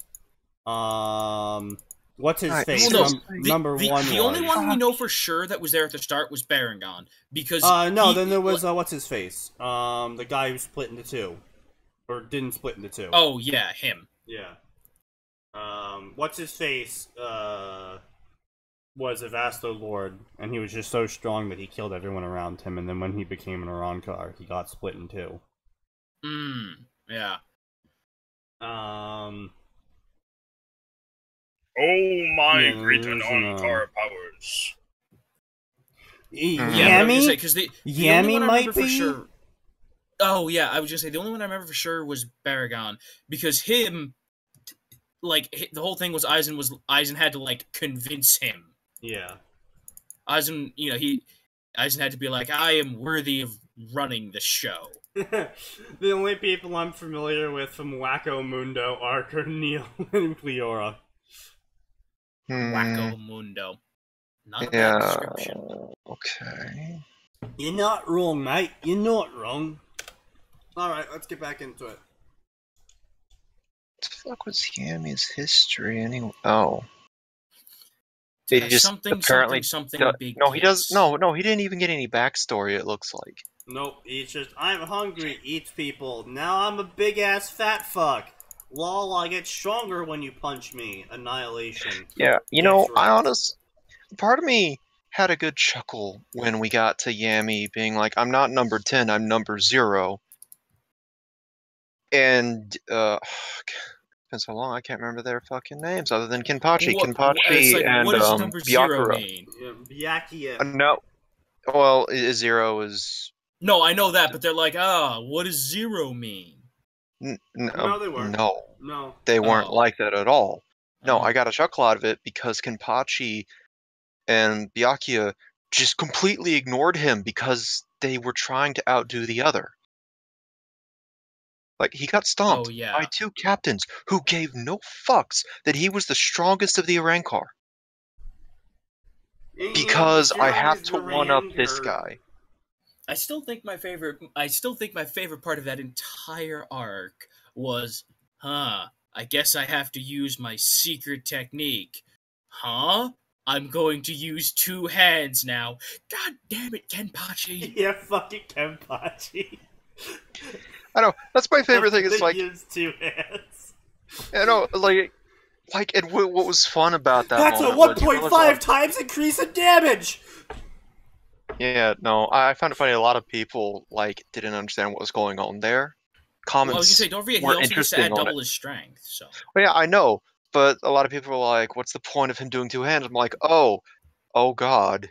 What's his face? Number one. The only one we know for sure that was there at the start was Baragon, because then there was what's his face? The guy who split into two, or didn't split into two. Oh yeah, him. Yeah. What's his face? Was a Vassar Lord, and he was just so strong that he killed everyone around him, and then when he became an Arankar, he got split in two. Yeah. Oh my great Arankar powers. Yami? Yami might be? Sure... Oh, yeah, I was gonna say, the only one I remember for sure was Baragon, because him, like, the whole thing was Eisen had to, like, convince him. Yeah. Eisen, you know, Eisen had to be like, I am worthy of running the show. The only people I'm familiar with from Wacko Mundo are Corneal and Cleora. Wacko Mundo. Not a bad description. Okay. You're not wrong, mate. You're not wrong. Alright, let's get back into it. What the fuck was Yami's history anyway? Oh. He just something big. No, he does. No, he didn't even get any backstory. It looks like. Nope, he's just, I'm hungry, eats people. Now I'm a big ass fat fuck. Lol, I get stronger when you punch me. Annihilation. Yeah, you know, part of me had a good chuckle when we got to Yami being like, I'm not number 10, I'm number 0. And, been so long, I can't remember their fucking names other than Kenpachi, and Byakura. Byakuya. No. Well, 0 is... No, I know that, but they're like, what does 0 mean? No, they weren't. No, they weren't like that at all. No, I got a chuckle out of it because Kenpachi and Byakuya just completely ignored him because they were trying to outdo the other. Like, he got stomped by 2 captains who gave no fucks that he was the strongest of the Arankar. Because I have to one-up this guy. I still think my favorite part of that entire arc was, I guess I have to use my secret technique. I'm going to use 2 hands now. God damn it, Kenpachi. Yeah, fucking Kenpachi. I know, that's my favorite thing, is like... use 2 hands. I know, and what was fun about that That's a 1.5 times increase in damage! Yeah, no, I found it funny, a lot of people, didn't understand what was going on there. Comments I was gonna say, don't forget, he also used to add double his strength, so... Well, yeah, I know, but a lot of people are like, "What's the point of him doing two hands?" I'm like, "Oh God."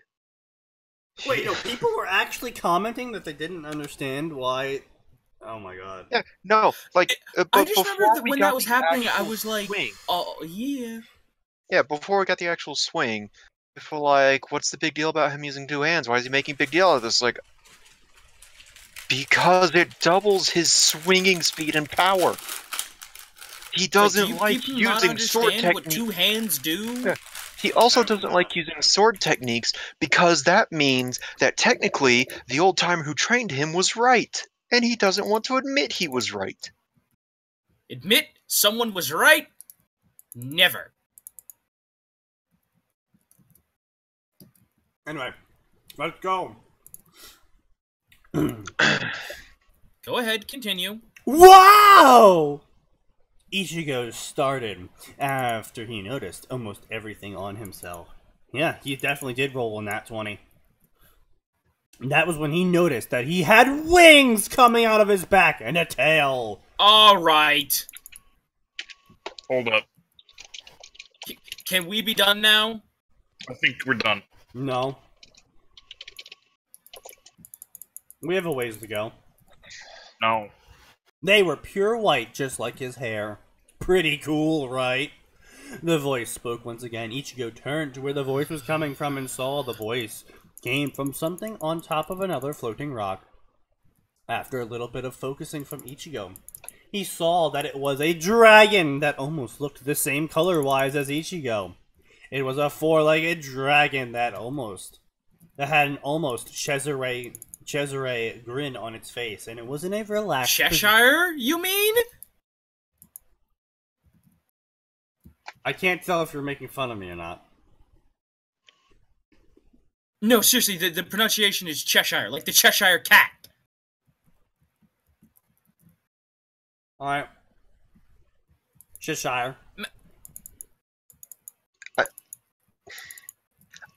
Wait, no, people were actually commenting that they didn't understand why. Oh my god. Yeah, no, like, I just remember before that we when got that was the happening, I actual was like, swing, oh, yeah. yeah, before we got the actual swing, people were like, "What's the big deal about him using two hands? Why is he making a big deal out of this?" Like, because it doubles his swinging speed and power. He doesn't like Do you not using sword understand what techniques. two hands do? Yeah. He also doesn't like using sword techniques because that means that technically the old timer who trained him was right, and he doesn't want to admit he was right. Admit someone was right? Never. Anyway, let's go. Go ahead, continue. Wow! Ichigo started after he noticed almost everything on himself. Yeah, he definitely did roll on that 20. That was when he noticed that he had wings coming out of his back and a tail. Alright. Hold up. Can we be done now? I think we're done. No. We have a ways to go. No. They were pure white, just like his hair. Pretty cool, right? The voice spoke once again. Ichigo turned to where the voice was coming from and saw the voice came from something on top of another floating rock. After a little bit of focusing from Ichigo, he saw that it was a dragon that almost looked the same color-wise as Ichigo. It was a four-legged dragon that had an almost Cesare grin on its face, and it was in a relaxed... Cheshire, you mean? I can't tell if you're making fun of me or not. No, seriously, the pronunciation is Cheshire, like the Cheshire Cat. Alright. Cheshire.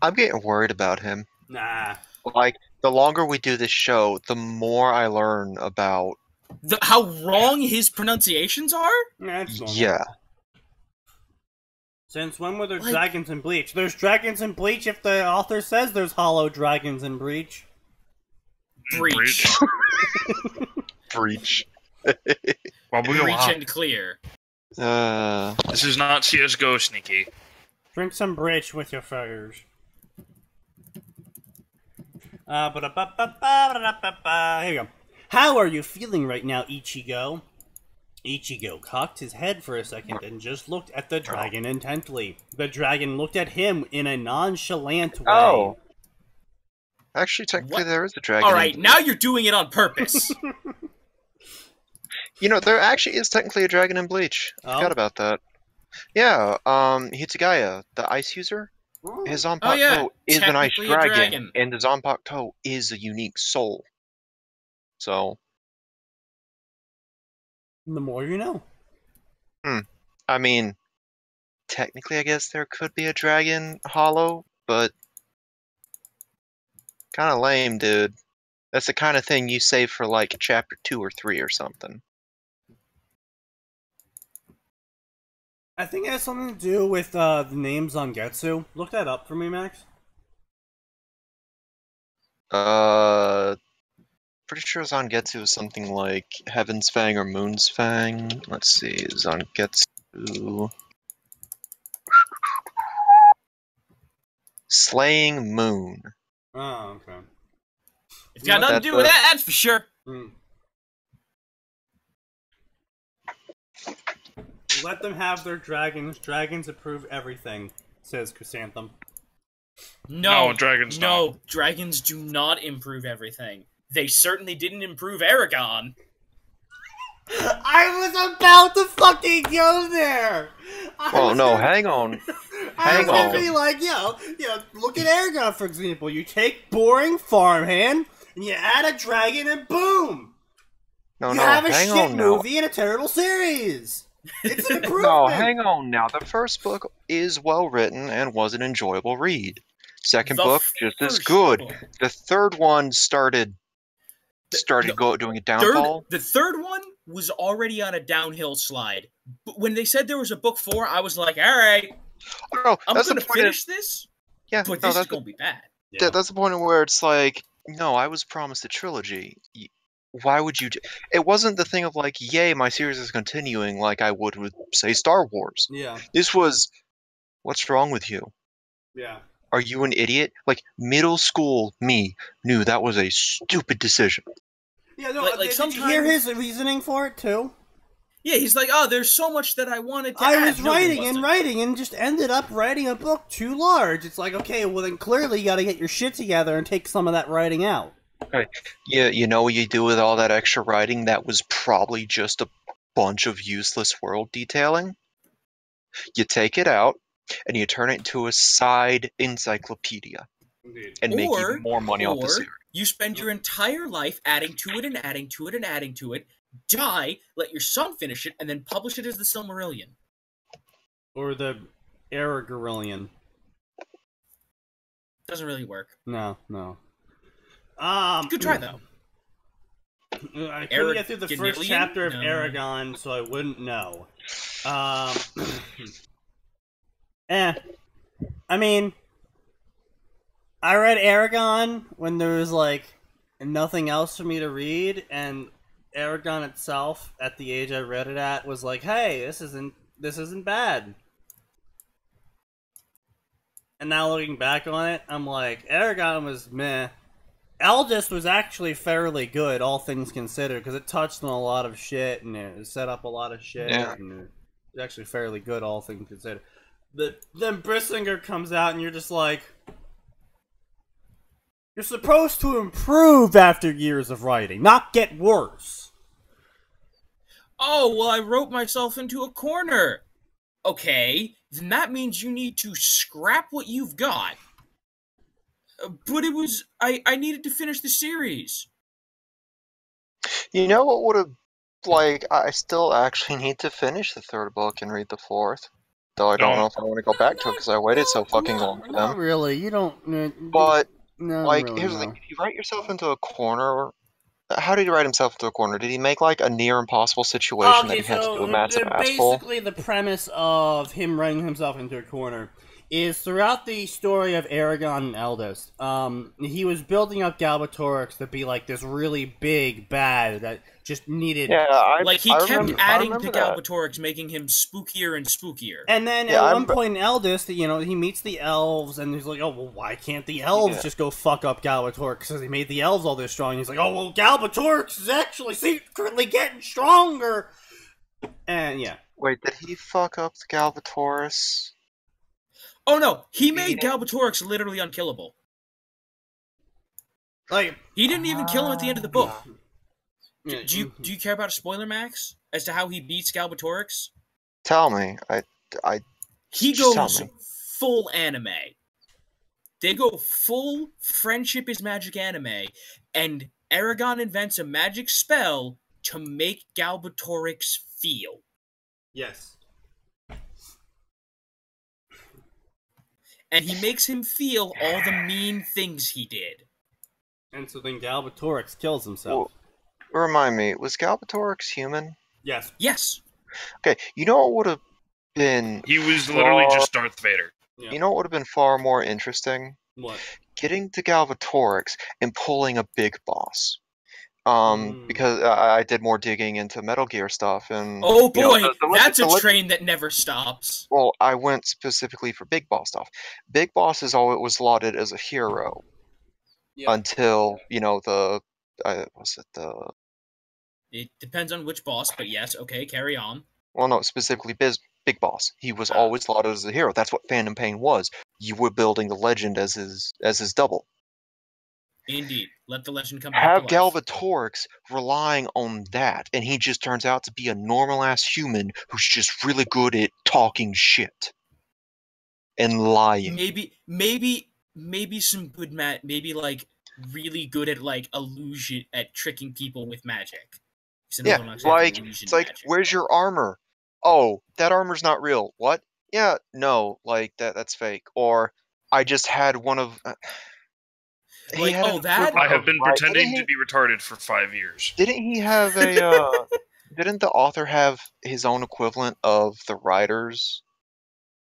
I'm getting worried about him. Nah. Like, the longer we do this show, the more I learn about... How wrong his pronunciations are? Nah, it's normal. Yeah. Since when were there dragons in Bleach? There's dragons in Bleach if the author says there's hollow dragons in Bleach. Breach. Breach. Well, we Breach and clear. This is not CSGO, Sneaky. Drink some Breach with your fires. Here you go. How are you feeling right now, Ichigo? Ichigo cocked his head for a second and just looked at the dragon intently. The dragon looked at him in a nonchalant way. Oh. Actually, technically, there is a dragon. Alright, now you're doing it on purpose. You know, there actually is technically a dragon in Bleach. I forgot about that. Yeah, Hitsugaya, the ice user, his Zanpakuto is an ice dragon, and the Zanpakuto is a unique soul. So... The more you know. I mean, technically, I guess there could be a dragon hollow, but kind of lame, dude. That's the kind of thing you save for, like, chapter 2 or 3 or something. I think it has something to do with the names on Getsu. Look that up for me, Max. Pretty sure Zangetsu is something like Heaven's Fang or Moon's Fang. Let's see, Zangetsu... Slaying Moon. Oh, okay. It's got nothing to do with that, that's for sure. Let them have their dragons. Dragons approve everything, says Chrysanthemum. No, dragons no, dragons do not improve everything. They certainly didn't improve Aragon. I was about to fucking go there! Hang on. I was gonna be like, look at Aragon, for example. You take boring farmhand, and you add a dragon, and boom! You have a shit movie and a terrible series! It's an improvement! No, hang on now. The first book is well written and was an enjoyable read. Second book, just as good. The third one started doing a downfall. The third one was already on a downhill slide. But when they said there was a book 4, I was like, all right, No, I'm that's going the to point. finish this, Yeah, but no, this is that's going to be bad. Yeah. that's the point where it's like, no, I was promised a trilogy. Why would you? It wasn't the thing of like, yay, my series is continuing, like I would with, say, Star Wars. Yeah. This was, what's wrong with you? Yeah. Are you an idiot? Like, middle school me knew that was a stupid decision. Yeah, no, Like, did you sometimes- hear his reasoning for it, too? Yeah, he's like, oh, there's so much that I wanted to I add. was No, there writing and wasn't. writing and just ended up writing a book too large. It's like, okay, well then clearly you gotta get your shit together and take some of that writing out. Okay. Yeah, you know what you do with all that extra writing? That was probably just a bunch of useless world detailing. You take it out, and you turn it into a side encyclopedia. Indeed. And make Or- even more money off the Or series. you spend your entire life adding to it and adding to it and adding to it, die, let your son finish it, and then publish it as the Silmarillion. Or the Aragorn. Doesn't really work. No. Good try, though. I couldn't get through the first Aragonillion? chapter of No. Aragon, so I wouldn't know. I mean, I read Aragon when there was like nothing else for me to read, and Aragon itself, at the age I read it at, was like, "Hey, this isn't bad." And now looking back on it, I'm like, Aragon was meh. Eldest was actually fairly good, all things considered, because it touched on a lot of shit and it set up a lot of shit, Yeah. and it was actually fairly good, all things considered. Then Brissinger comes out, and you're just like, you're supposed to improve after years of writing, not get worse. Oh, well, I wrote myself into a corner. Okay, then that means you need to scrap what you've got. But it was... I needed to finish the series. You know what would have, like, I still actually need to finish the 3rd book and read the 4th. Though I don't know if I want to go back to it because I waited so fucking long for Not them. really, you don't... But, no, like, really, here's the no. thing. If you write yourself into a corner... How did he write himself into a corner? Did he make, like, a near impossible situation that he had to do a massive asshole? Basically the premise of him writing himself into a corner is throughout the story of Aragon and Eldest, he was building up Galbatorix to be like this really big bad that just needed... Yeah, He I kept remember, adding I to remember that. Galbatorix, making him spookier and spookier. And then Yeah, at I one remember- point in Eldest, you know, he meets the elves, and he's like, oh, well, why can't the elves Yeah. just go fuck up Galbatorix? Because he made the elves all this strong. And he's like, oh, well, Galbatorix is actually secretly getting stronger. And, yeah. Wait, did he fuck up the Galbatorix? Oh no, he made Galbatorix literally unkillable. Like, He didn't even kill him at the end of the book. yeah, Do you care about a spoiler, Max, as to how he beats Galbatorix? Tell me. He Just tell goes me. full anime. They go full friendship is magic anime, and Aragon invents a magic spell to make Galbatorix feel. yes. And he makes him feel all the mean things he did. And so then Galbatorix kills himself. Remind me, was Galbatorix human? Yes. Yes. Okay, you know what would have been... He was literally far- just Darth Vader. Yeah. You know what would have been far more interesting? What? Getting to Galbatorix and pulling a big boss. Mm. Because I did more digging into Metal Gear stuff, and... Oh you know, boy, the that's a legend- train that never stops. Well, I went specifically for Big Boss stuff. Big Boss is all it was lauded as a hero Yeah. until, you know, It depends on which boss, but yes, okay, carry on. well, no, specifically Big Boss. He was always lauded as a hero. That's what Phantom Pain was. You were building the legend as his double. Indeed. Let the legend come back Have to life. Galbatorix relying on that, and he just turns out to be a normal-ass human who's just really good at talking shit. And lying. Maybe some good maybe like really good at like illusion at tricking people with magic. Yeah, like, it's like, where's your armor? Oh, that armor's not real. What? Yeah, no, like, that's fake. Or, I just had one of... he Like, had oh, an that? equivalent I have of been right- pretending didn't to be retarded for 5 years. Didn't he have a, didn't the author have his own equivalent of the Riders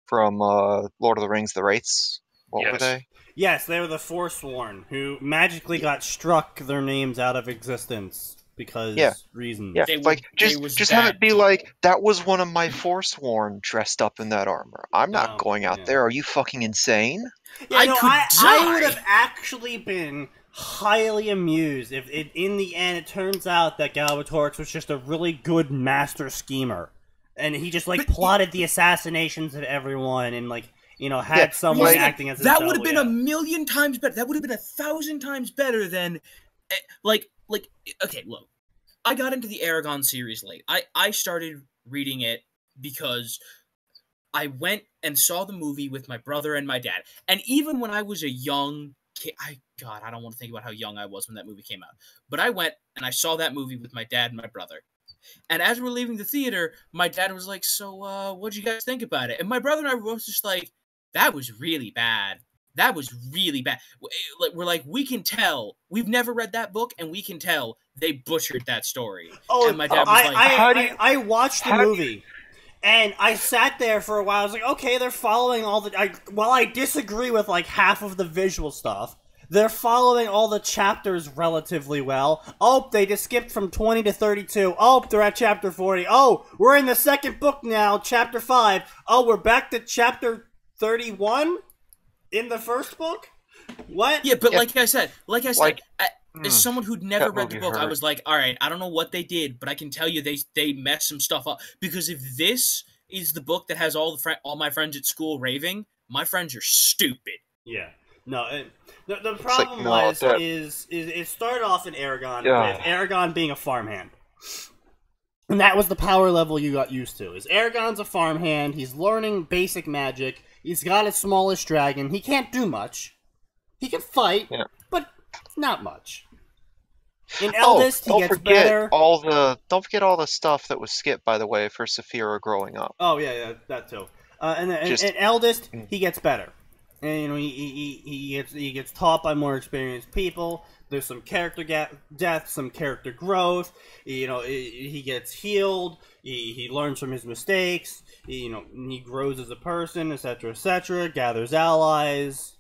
from Lord of the Rings: The Wraiths? What were Yes. they? Yes, they were the Forsworn, who magically got struck their names out of existence because reasons. Yeah, They like were- just have it be like that was one of my Forsworn dressed up in that armor. I'm not No, going out yeah. there. Are you fucking insane? Yeah, I no, could I would die. have actually been highly amused if in the end it turns out that Galbatorix was just a really good master schemer. And he just, like, plotted the assassinations of everyone and, like, you know, had someone like, acting as a that would have double, been a million times better. That would have been 1,000 times better than, like. Okay, look, I got into the Aragon series late. I started reading it because I went and saw the movie with my brother and my dad. And even when I was a young kid, I don't want to think about how young I was when that movie came out. But I went and I saw that movie with my dad and my brother. And as we're leaving the theater, my dad was like, "So, what'd you guys think about it?" And my brother and I were both just like, "That was really bad. That was really bad." We're like, we can tell. We've never read that book, and we can tell they butchered that story. Oh, and my dad was like, I watched the movie, and I sat there for a while. I was like, okay, they're following all the... while I disagree with, like, half of the visual stuff, they're following all the chapters relatively well. Oh, they just skipped from 20 to 32. Oh, they're at chapter 40. Oh, we're in the second book now, chapter 5. Oh, we're back to chapter 31 in the first book? What? Yeah, but like I said, as someone who'd never that read the movie book, I hurt. was like, all right, I don't know what they did, but I can tell you they messed some stuff up. Because if this is the book that has all my friends at school raving, my friends are stupid. Yeah. No, the problem is it started off in Aragon with Aragon being a farmhand. And that was the power level you got used to. Is Aragon's a farmhand, he's learning basic magic, he's got his smallest dragon, he can't do much. He can fight, but not much. In Eldest, he gets better. Don't forget all the stuff that was skipped, by the way, for Saphira growing up. Oh, yeah, that too. In Eldest, he gets better. And, you know, he gets taught by more experienced people. There's some character depth, some character growth. You know, he gets healed. He learns from his mistakes. He grows as a person, etc., etc. Gathers allies.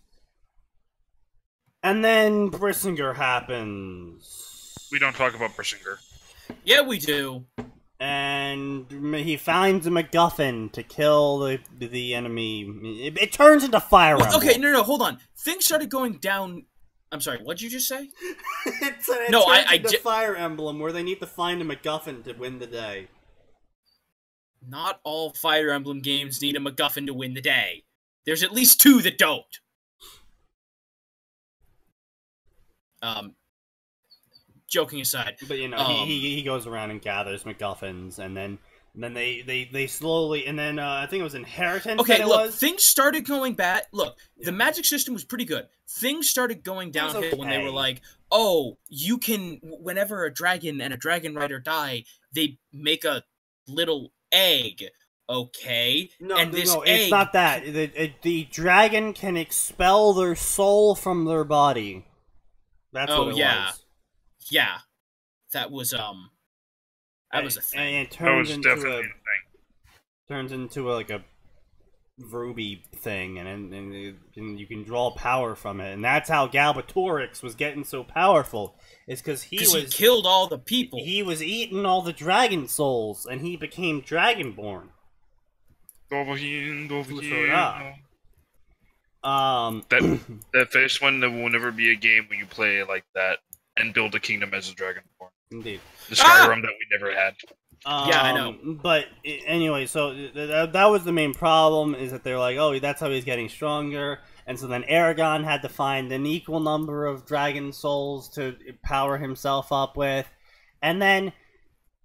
And then Brissinger happens. We don't talk about Brissinger. Yeah, we do. And he finds a MacGuffin to kill the enemy. It turns into Fire Emblem. Okay, no, hold on. Things started going down. I'm sorry, what'd you just say? it turns into Fire Emblem, where they need to find a MacGuffin to win the day. Not all Fire Emblem games need a MacGuffin to win the day. There's at least 2 that don't. Joking aside, but he goes around and gathers MacGuffins, and then they slowly, and then I think it was Inheritance. Okay, look, things started going bad. Look, the magic system was pretty good. Things started going downhill when they were like, "Oh, you can." Whenever a dragon and a dragon rider die, they make a little egg. Okay, it's not that. The dragon can expel their soul from their body. That's what it was. Yeah, that was a thing. And it turns into like a ruby thing, and you can draw power from it, and that's how Galbatorix was getting so powerful. Is because he killed all the people. He was eating all the dragon souls, and he became Dragonborn. That first one, there will never be a game where you play like that and build a kingdom as a dragonborn. Indeed. The Skyrim that we never had. Yeah, I know. But anyway, so that was the main problem, is that they're like, oh, that's how he's getting stronger. And so then Aragon had to find an equal number of dragon souls to power himself up with. And then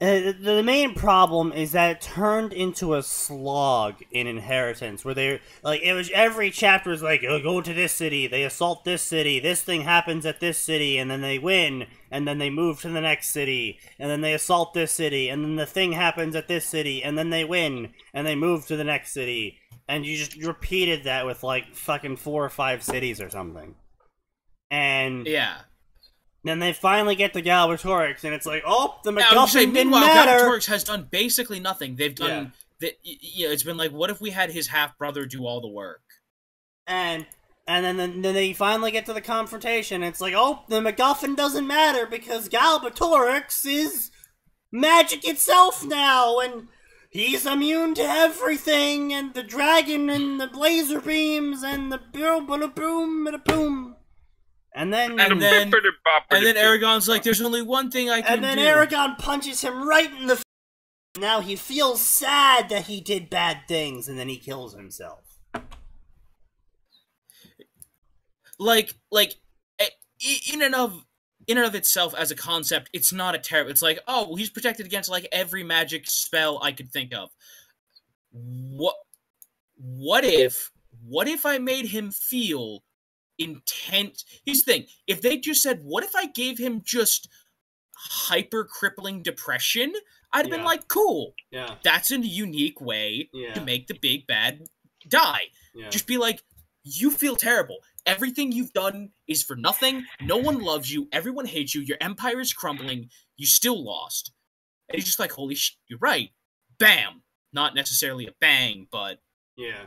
the main problem is that it turned into a slog in Inheritance, where they it was every chapter was like, oh, go to this city, they assault this city, this thing happens at this city, and then they win, and then they move to the next city, and then they assault this city, and then the thing happens at this city, and then they win, and they move to the next city, and you just repeated that with like fucking 4 or 5 cities or something. And yeah. Then they finally get to Galbatorix, and it's like, oh, the I was MacGuffin saying, didn't meanwhile, matter. Galbatorix has done basically nothing. They've done that. You know, it's been like, what if we had his half brother do all the work? And then they finally get to the confrontation. And it's like, oh, the MacGuffin doesn't matter because Galbatorix is magic itself now, and he's immune to everything, and the dragon, and the laser beams, and the boom, boom, boom. And then Aragon's like, there's only one thing I can do. And then Aragon punches him right in the. Now he feels sad that he did bad things, and then he kills himself. Like in and of itself as a concept, it's not a terrible. It's like, oh, well, he's protected against like every magic spell I could think of. What if I made him feel intent? Here's the thing: if they just said, what if I gave him just hyper crippling depression, I'd have been like, cool. Yeah. That's a unique way to make the big bad die. Yeah. Just be like, you feel terrible. Everything you've done is for nothing. No one loves you. Everyone hates you. Your empire is crumbling. You still lost. And he's just like, holy shit, you're right. Bam. Not necessarily a bang, but... Yeah.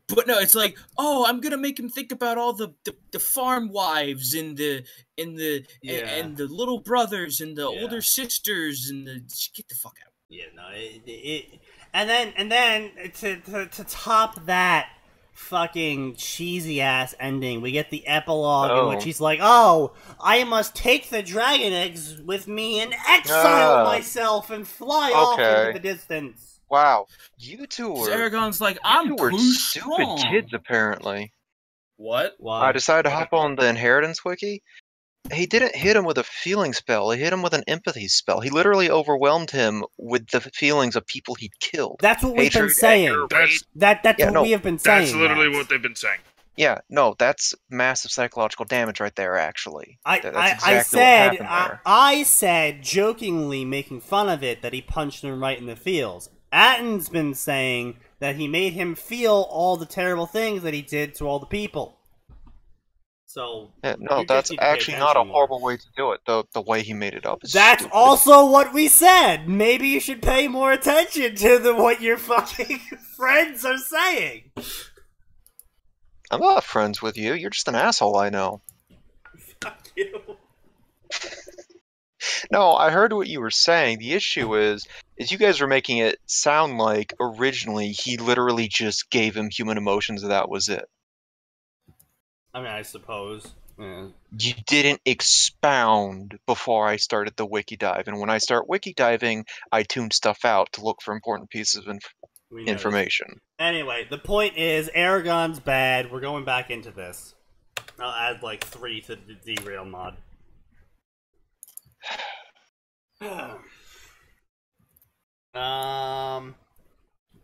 But no, it's like, oh, I'm gonna make him think about all the farm wives and the little brothers and the older sisters and the... Get the fuck out. Yeah, no, and then to top that fucking cheesy ass ending, we get the epilogue in which he's like, "Oh, I must take the dragon eggs with me and exile myself and fly off into the distance." Wow, you two were. Aragon's like, I'm too stupid strong. kids, apparently. What? Why? I decided to hop on the inheritance wiki. He didn't hit him with a feeling spell. He hit him with an empathy spell. He literally overwhelmed him with the feelings of people he'd killed. That's what we've been saying. That's what we have been saying. That's literally what they've been saying. Yeah, no, that's massive psychological damage right there, actually. I said, jokingly making fun of it, that he punched him right in the feels. Atin's been saying that he made him feel all the terrible things that he did to all the people. So no, that's actually not a horrible way to do it. The way he made it up is That's stupid. Also what we said. Maybe you should pay more attention to what your fucking friends are saying. I'm not friends with you. You're just an asshole, I know. Fuck you. No, I heard what you were saying. The issue is you guys were making it sound like originally he literally just gave him human emotions and that was it. I mean, I suppose. Yeah. You didn't expound before I started the wiki dive, and when I start wiki diving, I tune stuff out to look for important pieces of information. Anyway, the point is, Aragon's bad. We're going back into this. I'll add like 3 to the derail mod.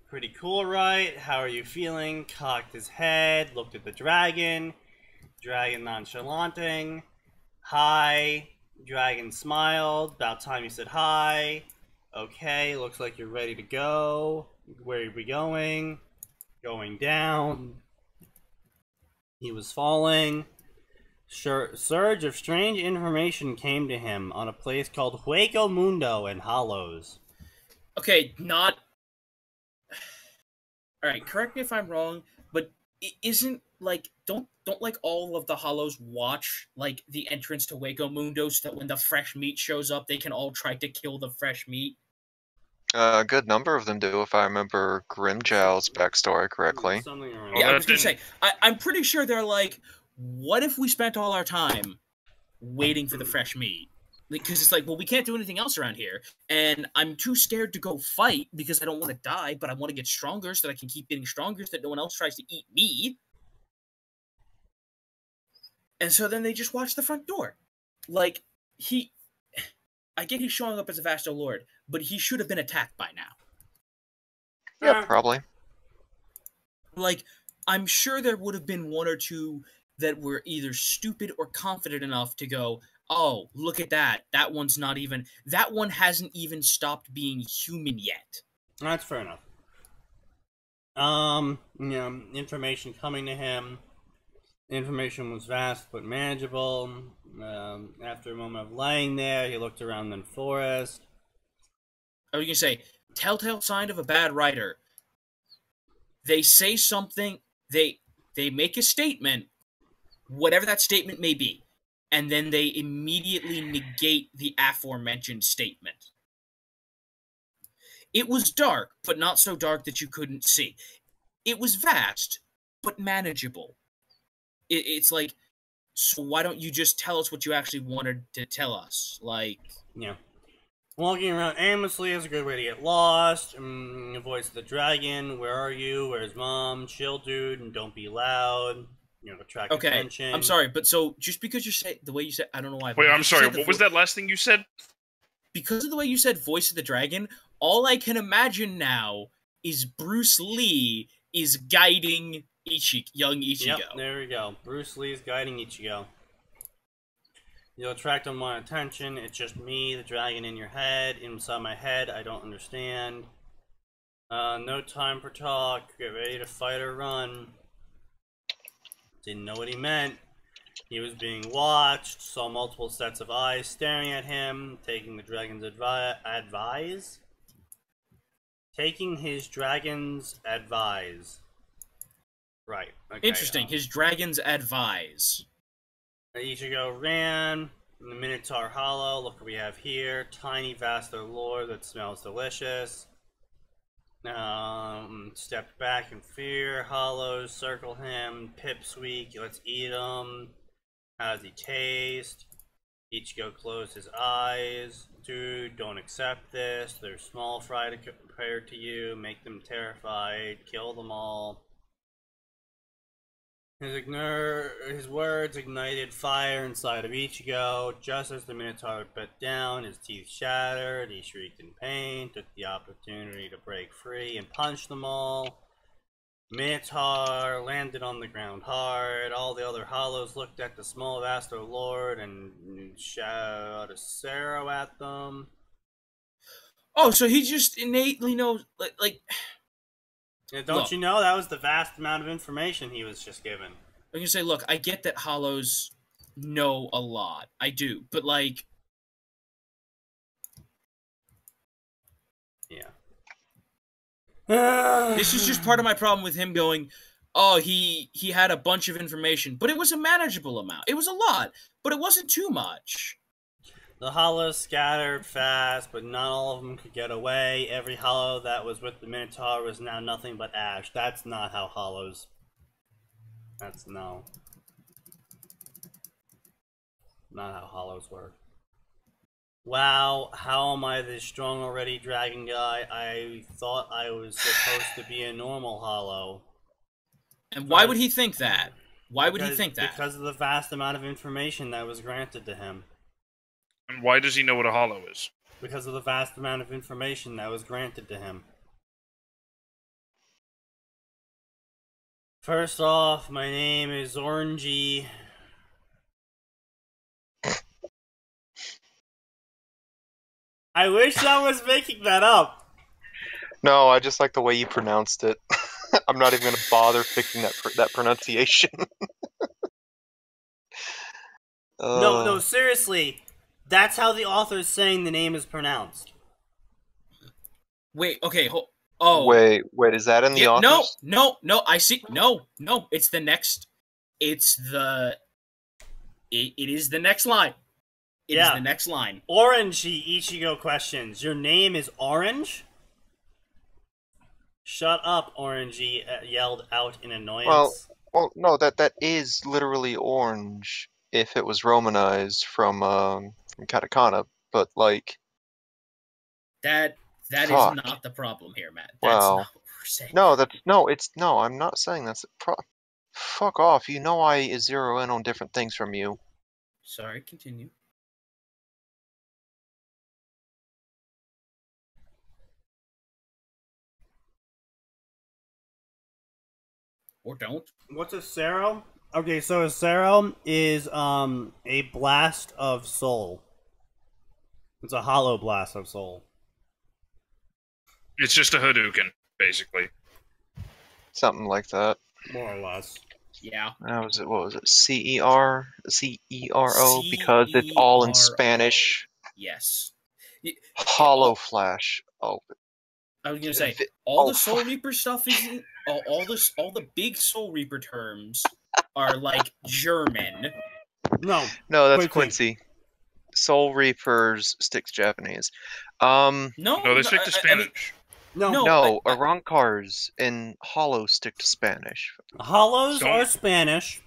Pretty cool, right? How are you feeling? Cocked his head, looked at the dragon. Dragon nonchalanting. Hi. Dragon smiled. About time you said hi. Okay, looks like you're ready to go. Where are we going? Going down. He was falling. Surge of strange information came to him on a place called Hueco Mundo and Hollows. Okay, not... Alright, correct me if I'm wrong, but it isn't, like, don't like all of the Hollows watch, like, the entrance to Hueco Mundo so that when the fresh meat shows up, they can all try to kill the fresh meat? A good number of them do, if I remember Grimjow's backstory correctly. Yeah, I was gonna say, I'm pretty sure they're like, what if we spent all our time waiting for the fresh meat? Because it's like, well, we can't do anything else around here, and I'm too scared to go fight because I don't want to die, but I want to get stronger so that I can keep getting stronger so that no one else tries to eat me. And so then they just watch the front door. Like, I get he's showing up as a Vasto Lord, but he should have been attacked by now. Yeah, probably. Like, I'm sure there would have been 1 or 2 that were either stupid or confident enough to go, oh, look at that. That one hasn't even stopped being human yet. That's fair enough. Information coming to him. Information was vast but manageable. After a moment of lying there, he looked around the forest. I was going to say, telltale sign of a bad writer. They say something, they make a statement, whatever that statement may be, and then they immediately negate the aforementioned statement. It was dark, but not so dark that you couldn't see. It was vast, but manageable. It's like, so why don't you just tell us what you actually wanted to tell us? Like... Yeah. Walking around aimlessly is a good way to get lost. Voice of the dragon, where are you? Where's mom? Chill, dude, and don't be loud. Attract attention. I'm sorry, but so just because you say the way you said, I don't know why. Wait, I'm sorry. What was that last thing you said? Because of the way you said "voice of the dragon," all I can imagine now is Bruce Lee is guiding young Ichigo. Yep, there we go. Bruce Lee's guiding Ichigo. You'll attract unwanted attention. It's just me, the dragon in your head, inside my head. I don't understand. No time for talk. Get ready to fight or run. Didn't know what he meant. He was being watched. Saw multiple sets of eyes staring at him. Taking the dragon's advice. Taking his dragon's advice. Right. Okay, interesting. His dragon's advise. Ichigo ran in the Minotaur Hollow. Look what we have here. Tiny vascular lore that smells delicious. Stepped back in fear. Hollows circle him. Pipsqueak. Let's eat him. How does he taste? Ichigo closed his eyes. Dude, don't accept this. They're small fry compared to you. Make them terrified. Kill them all. His words ignited fire inside of Ichigo. Just as the Minotaur bit down, his teeth shattered. He shrieked in pain, took the opportunity to break free and punch them all. Minotaur landed on the ground hard. All the other hollows looked at the small Astro Lord and shouted a Sero at them. Oh, so he just innately knows, like Yeah, don't you know that was the vast amount of information he was just given? I can say, look, I get that hollows know a lot. I do, but like, yeah. This is just part of my problem with him going, oh, he had a bunch of information, but it was a manageable amount. It was a lot, but it wasn't too much. The hollows scattered fast, but not all of them could get away. Every hollow that was with the Minotaur was now nothing but ash. That's not how hollows... no. Not how hollows work. Wow, how am I this strong already, dragon guy? I thought I was supposed to be a normal hollow. And why would he think that? Why would he think that? Because of the vast amount of information that was granted to him. And why does he know what a hollow is? Because of the vast amount of information that was granted to him. First off, my name is Orangey. I wish I was making that up. No, I just like the way you pronounced it. I'm not even going to bother fixing that pronunciation. No, seriously. That's how the author is saying the name is pronounced. Wait, okay, Wait, is that in the authors? No, I see. No, it's the next. It is the next line. It is the next line. Orangey Ichigo questions. Your name is Orange? Shut up, Orangey yelled out in annoyance. Well, no, that is literally orange if it was romanized from katakana, but like that is not the problem here, Matt. That's not what we're saying. No, I'm not saying that's the problem. Fuck off. You know I zero in on different things from you. Sorry, continue. Or don't. What's a Sero? Okay, so a Sero is a blast of soul. It's a hollow blast of soul. It's just a Hadouken, basically. Something like that. More or less. Yeah. What was it? CERO, because it's all in Spanish. Yes. Hollow Flash. Oh, I was gonna say Vi- all oh, the Soul Reaper stuff isn't all the big Soul Reaper terms are like German. No. no, that's Quincy. Soul Reapers stick to Japanese. No, No, they stick to Spanish. No, Arankars and Hollow stick to Spanish. Hollows are Spanish.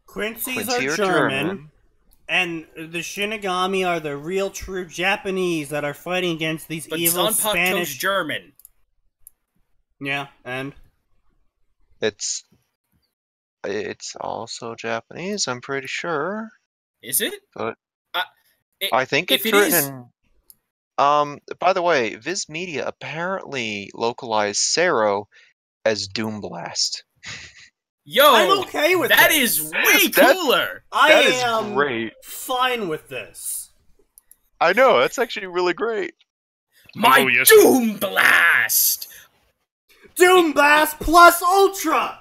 Quincy's are German. And the Shinigami are the real true Japanese that are fighting against these evil Spanish. German. Yeah, and it's also Japanese, I'm pretty sure. Is it? But I think it's written. By the way, Viz Media apparently localized Sero as Doomblast. Yo, I'm okay with that. this. Is way cooler. That is great. Fine with this. I know, that's actually really great. My Doomblast! Doomblast plus Ultra!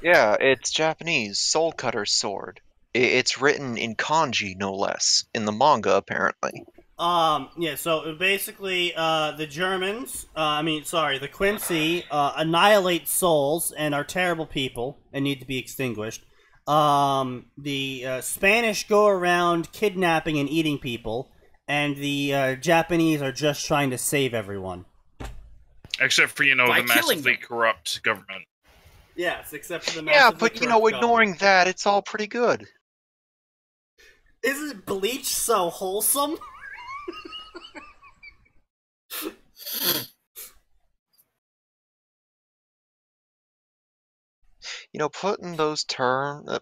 Yeah, it's Japanese Soul Cutter Sword. It's written in kanji, no less, in the manga, apparently. Yeah, so basically, the Germans, the Quincy, annihilate souls and are terrible people and need to be extinguished. The Spanish go around kidnapping and eating people, and the Japanese are just trying to save everyone. Except for, the massively corrupt government. Yes, except for the massively corrupt government. Ignoring that, it's all pretty good. Isn't Bleach so wholesome?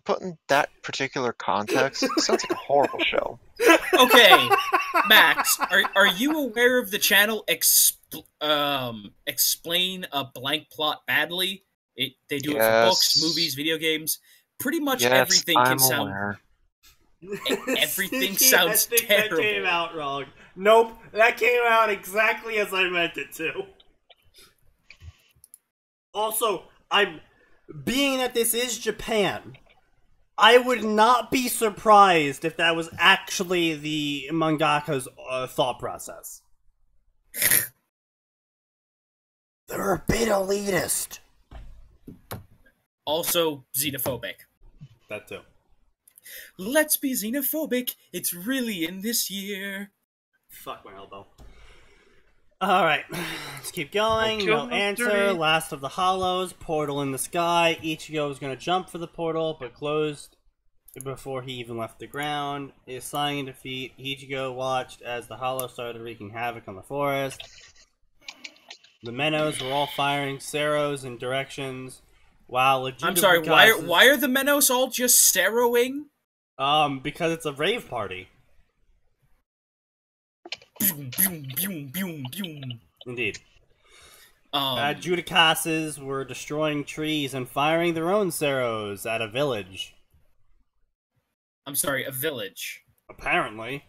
Putting that particular context sounds like a horrible show. Okay, Max, are you aware of the channel Explain a Blank Plot Badly? They do it for books, movies, video games. Pretty much everything can sound. Aware. Everything sounds terrible. That came out wrong. Nope, that came out exactly as I meant it to. Also, being that this is Japan, I would not be surprised if that was actually the mangaka's thought process. They're a bit elitist. Also xenophobic. That too. Let's be xenophobic. It's really in this year. Fuck my elbow. Alright, let's keep going. No answer. Last of the Hollows. Portal in the sky. Ichigo was going to jump for the portal, but closed before he even left the ground. His sign defeat. Ichigo watched as the Hollows started wreaking havoc on the forest. The Menos were all firing Seros in directions. While I'm sorry, why are the Menos all just Seroing? Because it's a rave party. Indeed. Judicasses were destroying trees and firing their own Seros at a village. I'm sorry, a village. Apparently.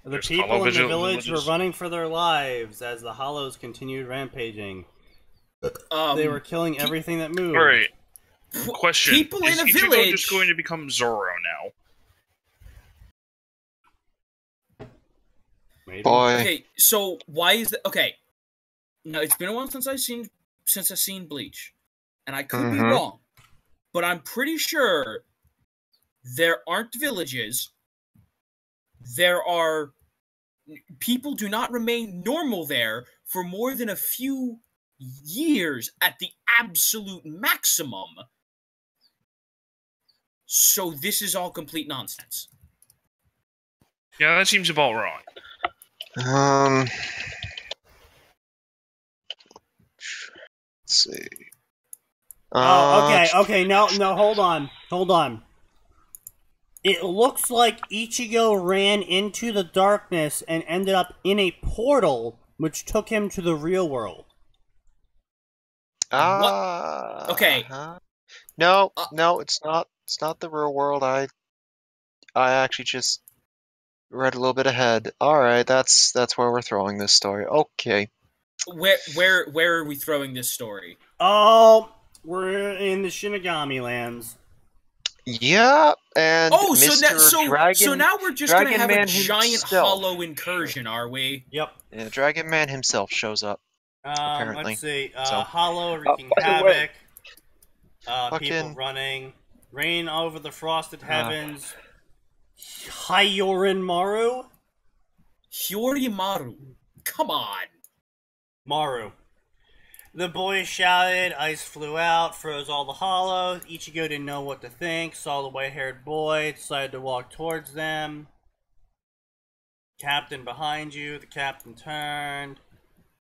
The people in the village were running for their lives as the Hollows continued rampaging. They were killing everything that moved. Alright. Question. People in a Ichigo village just going to become Zoro now? Maybe. Boy. Okay, so why is that? Okay, now it's been a while since I've seen Bleach, and I could be wrong, but I'm pretty sure there aren't villages. People do not remain normal there for more than a few years at the absolute maximum. So this is all complete nonsense. Yeah, that seems about right. Let's see. Okay, no, hold on. It looks like Ichigo ran into the darkness and ended up in a portal, which took him to the real world. Okay. No, it's not. It's not the real world. I actually just read a little bit ahead. All right, that's where we're throwing this story. Okay. Where are we throwing this story? Oh, we're in the Shinigami lands. Yeah, and Oh, Mr. so Dragon, now we're just gonna Dragon have Man a giant himself. hollow incursion, are we? Yep. Yeah, Dragon Man himself shows up. Apparently. Let's see. So- Hollow wreaking by the way, havoc. People fucking- running. Rain over the frosted heavens. Hyorin Maru? Hyorimaru. Come on. Maru. The boys shouted, ice flew out, froze all the hollows. Ichigo didn't know what to think, saw the white-haired boy, decided to walk towards them. Captain behind you, the captain turned.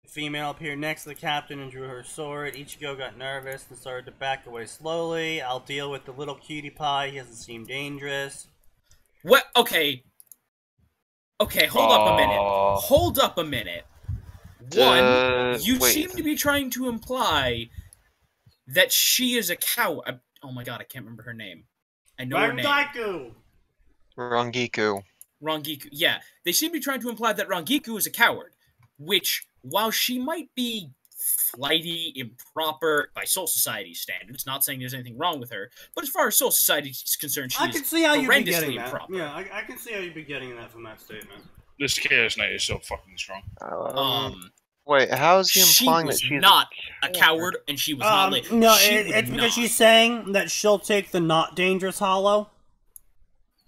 The female appeared next to the captain and drew her sword. Ichigo got nervous and started to back away slowly. I'll deal with the little cutie pie, he doesn't seem dangerous. What? Okay. Okay, hold up a minute. Hold up a minute. One, you wait. seem to be trying to imply that she is a cow. Oh my god, I can't remember her name. I know her name. Rangiku. Rangiku. Yeah, they seem to be trying to imply that Rangiku is a coward, which, while she might be flighty, improper by Soul Society standards, not saying there's anything wrong with her, but as far as Soul Society is concerned, she is horrendously improper. Yeah, I can see how you'd be getting that from that statement. This Chaos Knight is so fucking strong. Wait, how is he She implying was that she's not a coward, and she was not. No, she it's would because not. she's saying that she'll take the not dangerous hollow.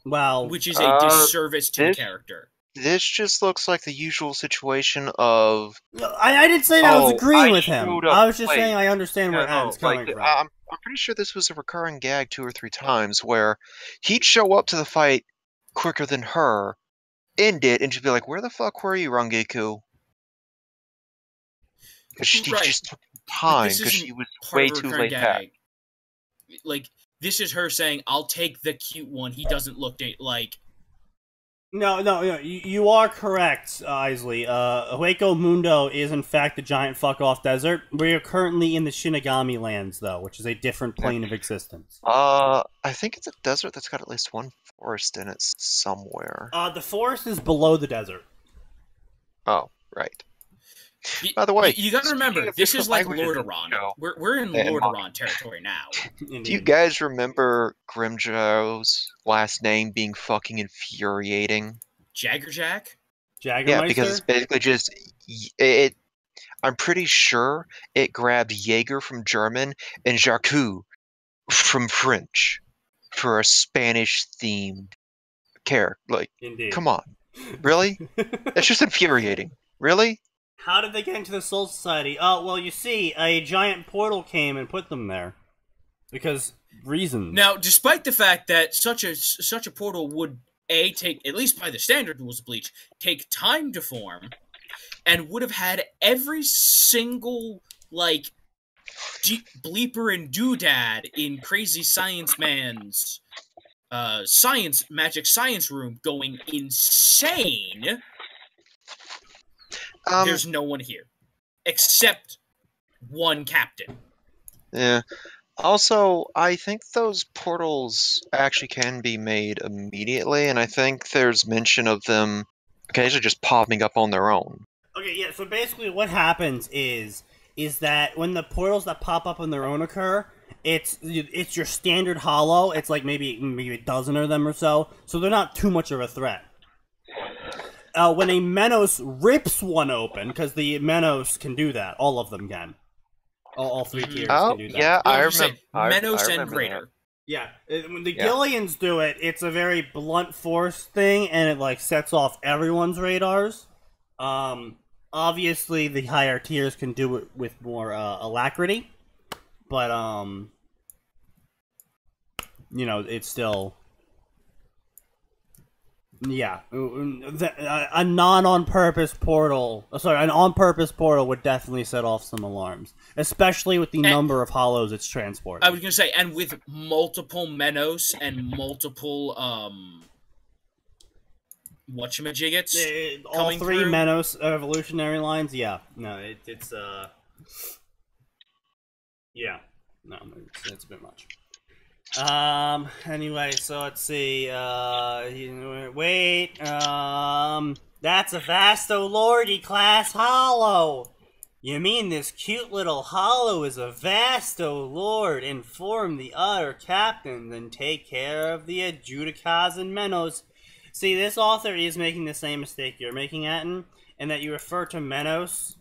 Well, Which is a disservice to the character. This just looks like the usual situation of... I didn't say that I was agreeing with him. showed up I was just late. saying I understand where Adam's coming from. I'm pretty sure this was a recurring gag 2 or 3 times where he'd show up to the fight quicker than her, end it, and she'd be like, "Where the fuck were you, Rangiku?" Because she just took time because she was way too late back. Like, this is her saying, "I'll take the cute one. He doesn't look like." No. You are correct, Isley. Hueco Mundo is in fact a giant fuck-off desert. We are currently in the Shinigami lands, though, which is a different plane of existence. I think it's a desert that's got at least one forest in it somewhere. The forest is below the desert. Oh, right. By the way, you gotta remember, this is like Lordaeron. Joe. We're in Lordaeron territory now. Do you guys remember Grimjow's last name being fucking infuriating? Jaggerjack? Jaggermeister? Yeah, because it's basically just it. I'm pretty sure it grabbed Jaeger from German and Jacques from French for a Spanish-themed character. Like, Indeed. come on, really? It's just infuriating. Really? How did they get into the Soul Society? Oh, well, you see, a giant portal came and put them there. Because reasons. Now, despite the fact that such a portal would take, at least by the standard rules of Bleach, take time to form, and would have had every single like bleeper and doodad in Crazy Science Man's magic science room going insane. There's no one here, except one captain. Yeah. Also, I think those portals actually can be made immediately, and I think there's mention of them occasionally just popping up on their own. Okay, yeah, so basically what happens is that when the portals that pop up on their own occur, it's your standard hollow. It's like maybe a dozen of them or so they're not too much of a threat. When a Menos rips one open, because the Menos can do that, all of them can. All 3 tiers can do that. Yeah, I remember. Menos I and remember Greater. Yeah, when the Gillians do it, it's a very blunt force thing, and it like sets off everyone's radars. Obviously, the higher tiers can do it with more alacrity, but it's still. Yeah, an on-purpose portal would definitely set off some alarms, especially with the number of hollows it's transporting. I was gonna say, and with multiple Menos and multiple whatchamajiggets all coming 3 through. Menos evolutionary lines. Yeah, no, it's a bit much. Anyway, so let's see, that's a Vasto Lordy class hollow! You mean this cute little hollow is a vast, O Lord? Inform the other captains and take care of the adjudicas and menos. See, this author is making the same mistake you're making, Atin, in that you refer to menos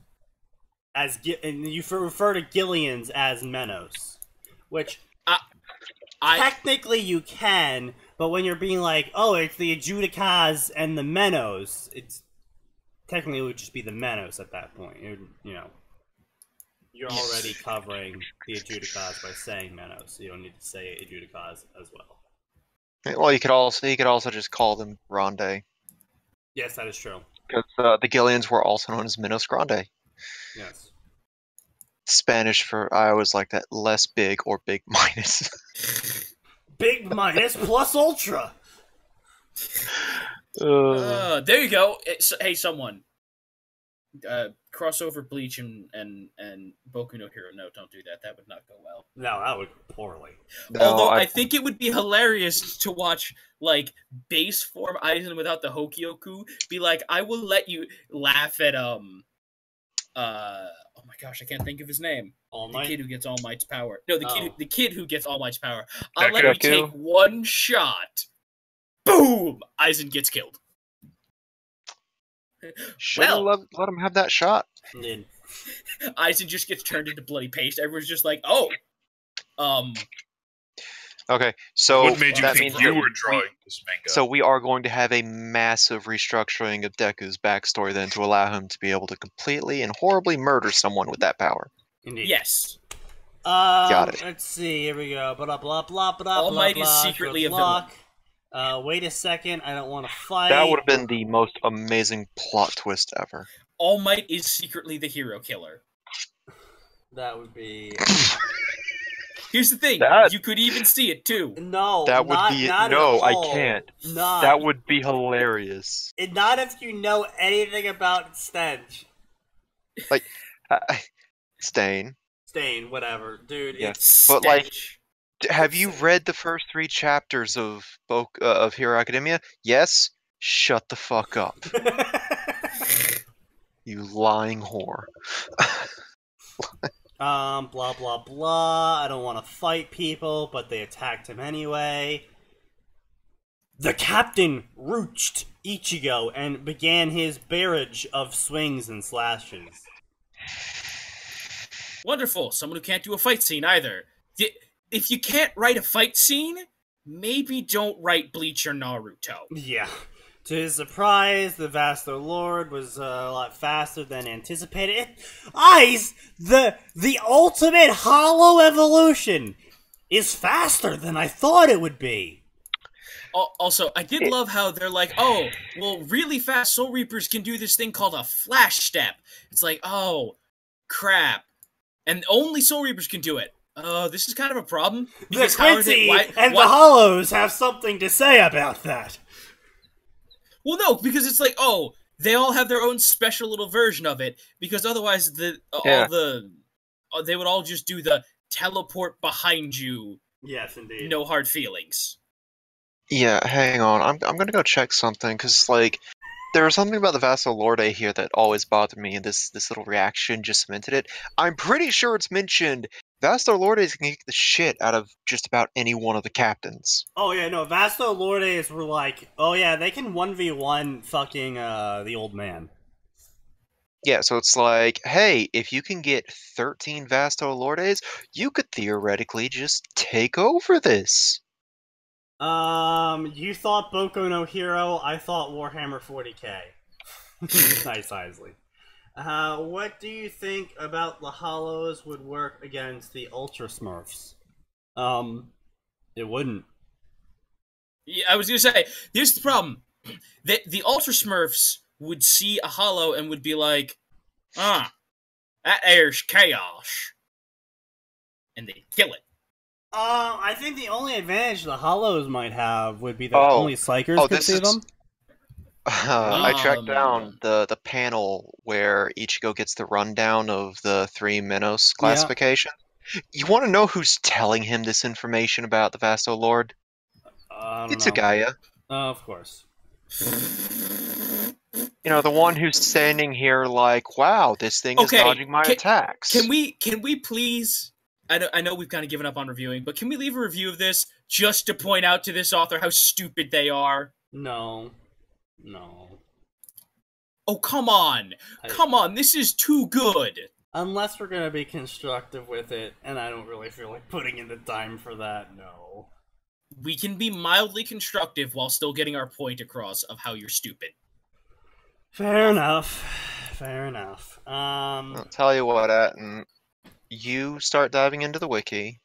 as and you refer to Gillians as menos, which technically you can, but when you're being like, oh, it's the adjudicas and the menos, it's technically it would just be the menos at that point. You're already covering the adjudicas by saying menos, so you don't need to say adjudicas as well. Well, you could also just call them Grande. Yes, that is true. Because the Gillians were also known as Minos Grande. Yes. Spanish for, I always like that, less big or big minus. Big minus plus ultra. There you go. Hey, someone. Crossover Bleach and Boku no Hero. No, don't do that. That would not go well. No, that would go poorly. No, Although I think it would be hilarious to watch, like, base form Aizen without the Hokyoku be like, I will let you laugh at, oh my gosh, I can't think of his name. All Might? The kid who gets All Might's power. No, the kid who gets All Might's power. I'll Deku? let you take one shot. Boom! Aizen gets killed. Should have let him have that shot. Indeed. Aizen just gets turned into bloody paste. Everyone's just like, oh. Okay, so What made you that think means you that were drawing this manga? So we are going to have a massive restructuring of Deku's backstory then to allow him to be able to completely and horribly murder someone with that power. Indeed. Yes. Got it. Let's see. Here we go. Blah blah blah blah. All Might is secretly a villain. Wait a second. I don't want to fight. That would have been the most amazing plot twist ever. All Might is secretly the hero killer. That would be. Here's the thing. You could even see it too. No. That would be not no. at all. I can't. Not. That would be hilarious. Not if you know anything about Stench. Like, Stain. Stain, whatever, dude. Yeah. It's But like, Stench. have you read the first 3 chapters of Hero Academia? Yes. Shut the fuck up, you lying whore. Blah blah blah. I don't want to fight people, but they attacked him anyway. The captain reached Ichigo and began his barrage of swings and slashes. Wonderful. Someone who can't do a fight scene either. If you can't write a fight scene, maybe don't write Bleach or Naruto. Yeah. To his surprise, the Vasto Lord was a lot faster than anticipated. The ultimate hollow evolution is faster than I thought it would be. Also, I did love how they're like, oh, well, really fast Soul Reapers can do this thing called a flash step. It's like, oh, crap. And only Soul Reapers can do it. Oh, this is kind of a problem. The Quincy and the Hollows have something to say about that. Well, no, because it's like, oh, they all have their own special little version of it, because otherwise they would all just do the teleport behind you. Yes, indeed. No hard feelings. Yeah, hang on. I'm gonna go check something, because, like, there was something about the Vassal Lorde here that always bothered me, and this little reaction just cemented it. I'm pretty sure it's mentioned Vasto Lordes can kick the shit out of just about any one of the captains. Oh yeah, no, Vasto Lordes were like, oh yeah, they can 1v1 fucking the old man. Yeah, so it's like, hey, if you can get 13 Vasto Lordes, you could theoretically just take over this. You thought Boku no Hero, I thought Warhammer 40k. Nice, Isley. What do you think about the Hollows would work against the Ultra Smurfs? It wouldn't. Yeah, I was gonna say, here's the problem. The Ultra Smurfs would see a Hollow and would be like, that airs chaos. And they'd kill it. I think the only advantage the Hollows might have would be that only Psychers could see them. I tracked down the panel where Ichigo gets the rundown of the 3 Minos classifications. Yeah. You want to know who's telling him this information about the Vasto Lord? I don't it's know. Agaya. Of course. You know, the one who's standing here like, wow, this thing is dodging my attacks. Can we please... I know we've kind of given up on reviewing, but can we leave a review of this just to point out to this author how stupid they are? No. Oh, come on. Come on, this is too good. Unless we're going to be constructive with it, and I don't really feel like putting in the time for that, no. We can be mildly constructive while still getting our point across of how you're stupid. Fair enough. I'll tell you what, Atin, you start diving into the wiki,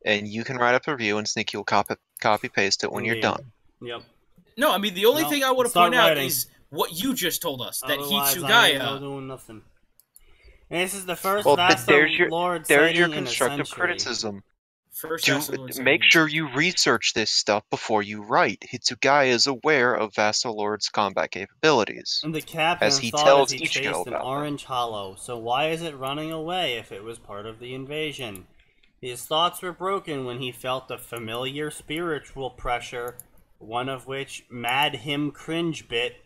and you can write up a review, and Sneaky will copy-paste it when you're done. Yep. No, I mean, the only thing I want to point out is what you just told us, that Hitsugaya... I'm doing nothing. And this is the first there's your in constructive a criticism. First Make sure you research this stuff before you write. Hitsugaya is aware of Vassal Lord's combat capabilities. And the captain as he thought tells as he Ichigo chased an about orange hollow, so why is it running away if it was part of the invasion? His thoughts were broken when he felt a familiar spiritual pressure, one of which mad him cringe bit.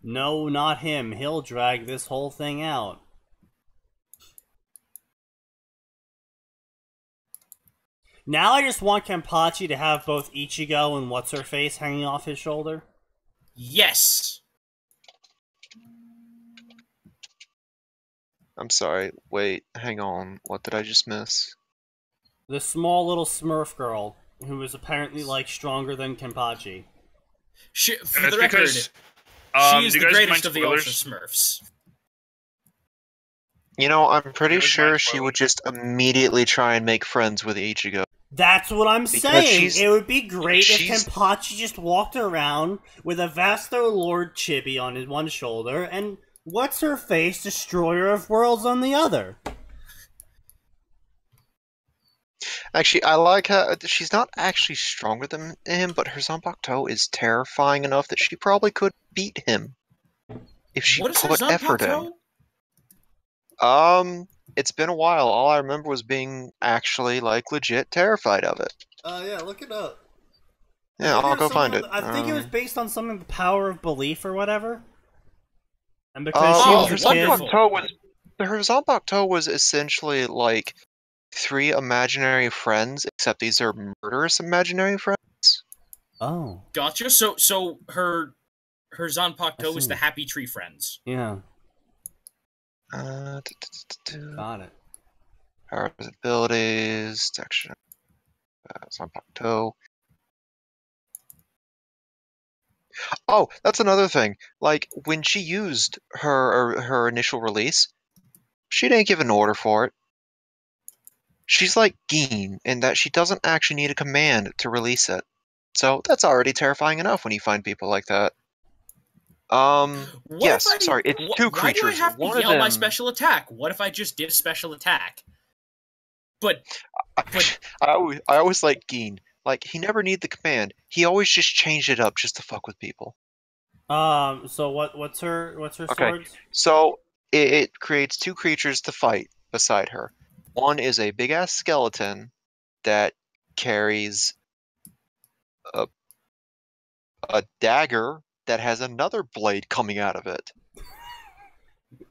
No, not him. He'll drag this whole thing out. Now I just want Kenpachi to have both Ichigo and What's-Her-Face hanging off his shoulder. Yes! I'm sorry, wait, hang on. What did I just miss? The small little Smurf girl, who was apparently, like, stronger than Kenpachi. For the record, she is the greatest of the Ultra Smurfs. You know, I'm pretty sure she would just immediately try and make friends with Ichigo. That's what I'm saying! It would be great if Kenpachi just walked around with a Vasto Lord chibi on his one shoulder, and What's-Her-Face, Destroyer of Worlds, on the other. Actually, I like her. She's not actually stronger than him, but her Zanpakuto is terrifying enough that she probably could beat him if she put effort in. It's been a while. All I remember was being actually, like, legit terrified of it. Yeah, look it up. Yeah, I'll go find it. I think it was based on something, the power of belief or whatever. And because her Zanpakuto was essentially, like, 3 imaginary friends, except these are murderous imaginary friends. Oh. Gotcha. So her Zanpakuto is the Happy Tree Friends. Yeah. Got it. Power abilities, section. Zanpakuto. Oh, that's another thing. Like, when she used her initial release, she didn't give an order for it. She's like Gin in that she doesn't actually need a command to release it. So that's already terrifying enough when you find people like that. Yes, sorry, it's 2 creatures. Why do I have to yell my special attack? What if I just did special attack? But I always like Gin. Like, he never needed the command. He always just changed it up just to fuck with people. So what's her swords? So it creates 2 creatures to fight beside her. One is a big ass skeleton that carries a dagger that has another blade coming out of it.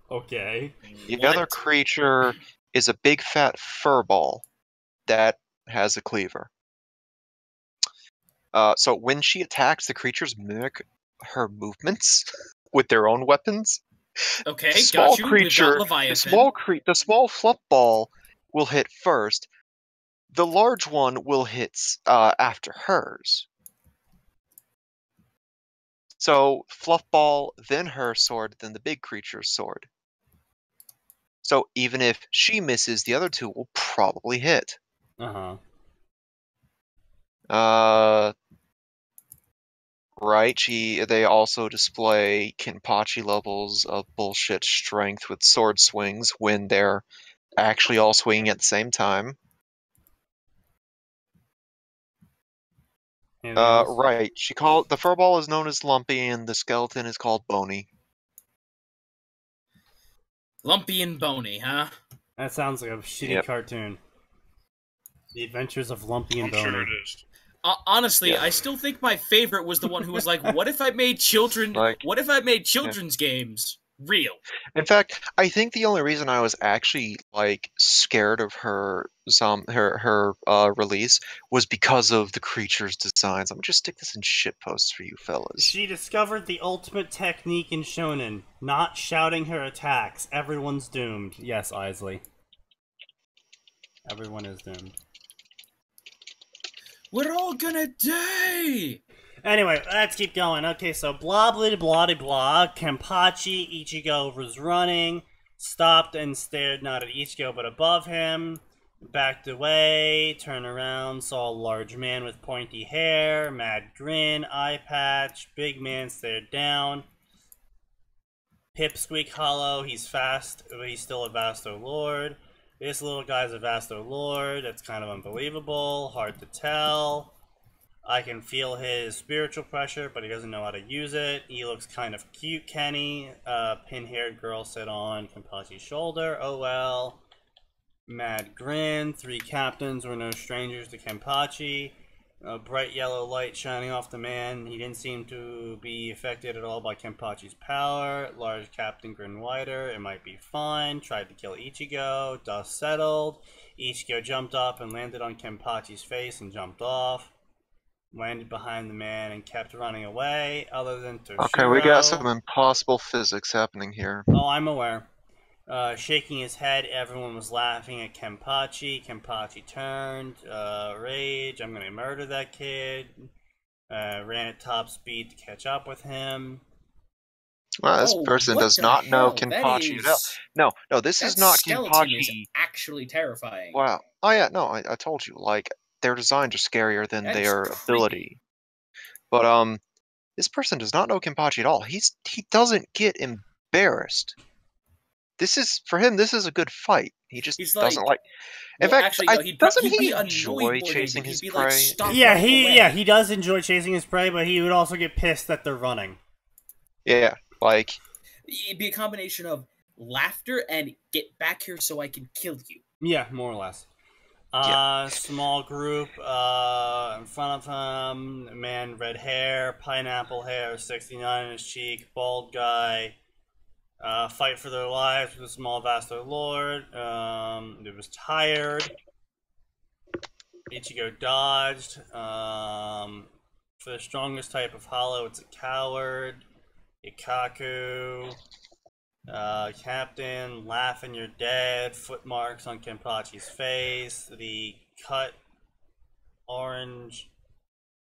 Okay. The other creature is a big fat furball that has a cleaver. So when she attacks, the creatures mimic her movements with their own weapons. Okay, the small got you. creature, the small fluff ball will hit first. The large one will hit after hers. So Fluffball, then her sword, then the big creature's sword. So even if she misses, the other 2 will probably hit. Right, they also display Kenpachi levels of bullshit strength with sword swings when they're actually all swinging at the same time. Right, the furball is known as Lumpy and the skeleton is called Bony. Lumpy and Bony, huh? That sounds like a shitty cartoon. The Adventures of Lumpy and Bony. I'm sure it is. Honestly, Yeah. I still think my favorite was the one who was like, "What if I made children? What if I made children's games real?" In fact, I think the only reason I was actually like scared of her release was because of the creatures' designs. I'm gonna just stick this in shit posts for you fellas. She discovered the ultimate technique in shonen, not shouting her attacks. Everyone's doomed. Yes, Isley. Everyone is doomed. We're all gonna die! Anyway, let's keep going. Okay, so blah blah blah blah blah. Kenpachi, Ichigo was running, stopped and stared not at Ichigo but above him, backed away, turned around, saw a large man with pointy hair, mad grin, eye patch, big man stared down. Pipsqueak hollow, he's fast, but he's still a Vasto Lord. This little guy's a Vasto Lord, that's kind of unbelievable, hard to tell. I can feel his spiritual pressure, but he doesn't know how to use it. He looks kind of cute, Kenny. Pin-haired girl sit on Kenpachi's shoulder, oh well. Mad grin, 3 captains were no strangers to Kenpachi. A bright yellow light shining off the man. He didn't seem to be affected at all by Kenpachi's power. Large captain grinned wider. It might be fine. Tried to kill Ichigo. Dust settled. Ichigo jumped up and landed on Kenpachi's face and jumped off. Landed behind the man and kept running away, other than Toshiro. Okay, we got some impossible physics happening here. Oh, I'm aware. Shaking his head, everyone was laughing at Kenpachi. Kenpachi turned, rage, I'm gonna murder that kid. Ran at top speed to catch up with him. Well, this person does not know Kenpachi at all. No, this is not Kenpachi. Is actually terrifying. Wow. Oh yeah, no, I told you, like, their designs are scarier than their ability. But this person does not know Kenpachi at all. He doesn't get embarrassed. This is for him. This is a good fight. He just doesn't like. In fact, actually, no, doesn't he enjoy chasing his prey? Like, he does enjoy chasing his prey, but he would also get pissed that they're running. Yeah, like it'd be a combination of laughter and get back here so I can kill you. Yeah, more or less. Small group, in front of him, a man, red hair, pineapple hair, 69 in his cheek, bald guy, fight for their lives with a small Vasto Lord, it was tired, Ichigo dodged, for the strongest type of hollow, it's a coward, Ikaku, Captain, laughing you're dead, footmarks on Kenpachi's face, the cut orange,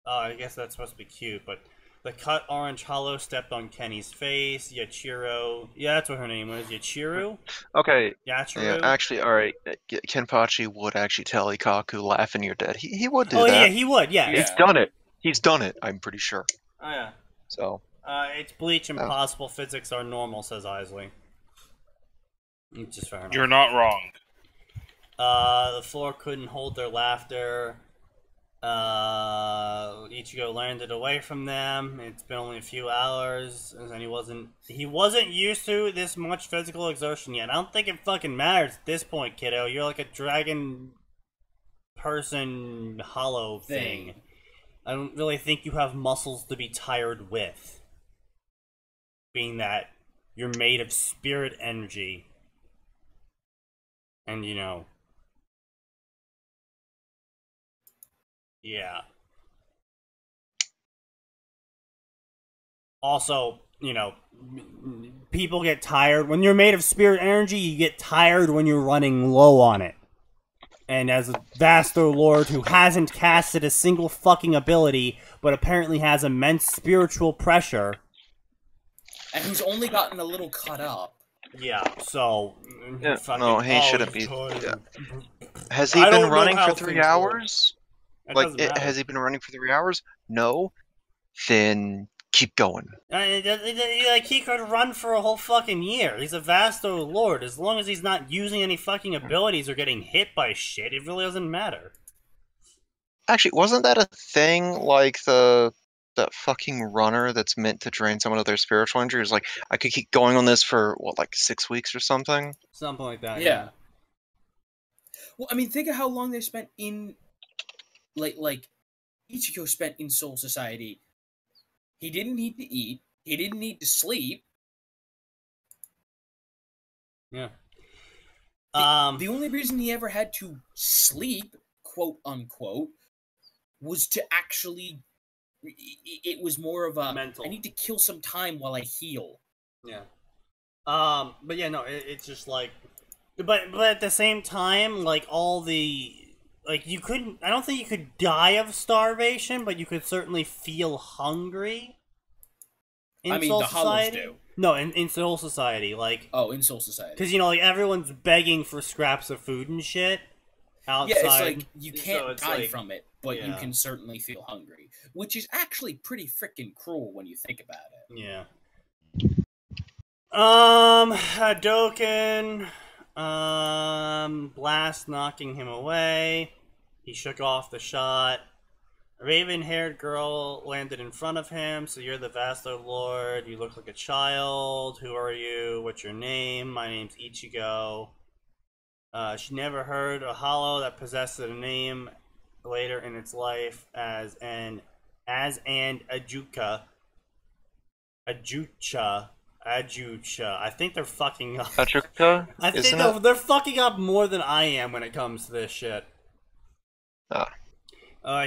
I guess that's supposed to be cute, but the cut orange hollow stepped on Kenny's face, Yachiro, yeah, that's what her name was, Yachiro? Okay, Yachiro? yeah, actually, alright, Kenpachi would actually tell Ikaku, laughing you're dead. He would do that. Oh yeah, he would, yeah. He's done it, I'm pretty sure. Oh yeah. So... it's Bleach, impossible physics are normal, says Isley. It's just fair enough. You're not wrong. The floor couldn't hold their laughter. Ichigo landed away from them. It's been only a few hours, and he wasn't used to this much physical exertion yet. I don't think it fucking matters at this point, kiddo. You're like a dragon person hollow thing. I don't really think you have muscles to be tired with. Being that you're made of spirit energy. And, you know. Yeah. Also, you know, people get tired. When you're made of spirit energy, you get tired when you're running low on it. And as a Vasto Lord who hasn't casted a single fucking ability, but apparently has immense spiritual pressure... And who's only gotten a little cut up. Yeah, so... Yeah, no, he shouldn't be... Yeah. Has he been running for 3 hours? Has he been running for 3 hours? No? Then keep going. Like, he could run for a whole fucking year. He's a Vasto Lord. As long as he's not using any fucking abilities or getting hit by shit, it really doesn't matter. Actually, wasn't that a thing, like, that fucking runner that's meant to drain someone of their spiritual energy is like, I could keep going on this for, what, like 6 weeks or something? Something like that, yeah. Well, I mean, think of how long they spent in, like Ichigo spent in Soul Society. He didn't need to eat. He didn't need to sleep. Yeah. The only reason he ever had to sleep, quote unquote, was to actually. It was more of a mental. I need to kill some time while I heal. Yeah. But yeah, no, it's just like, but at the same time, like all the, like you couldn't. I don't think you could die of starvation, but you could certainly feel hungry. In the Soul Hollows Society? do. No, in Soul Society, like. Oh, in Soul Society. Because, like, everyone's begging for scraps of food and shit outside. Yeah, it's like, you can't die from it, but yeah. you can certainly feel hungry. Which is actually pretty freaking cruel when you think about it. Yeah. Hadoken, Blast knocking him away. He shook off the shot. A raven-haired girl landed in front of him. So you're the Vasto Lord. You look like a child. Who are you? What's your name? My name's Ichigo. She never heard a hollow that possessed a name later in its life as an Ajuka. Ajucha. I think they're fucking up. Ajuka? I think they're fucking up more than I am when it comes to this shit. Ah.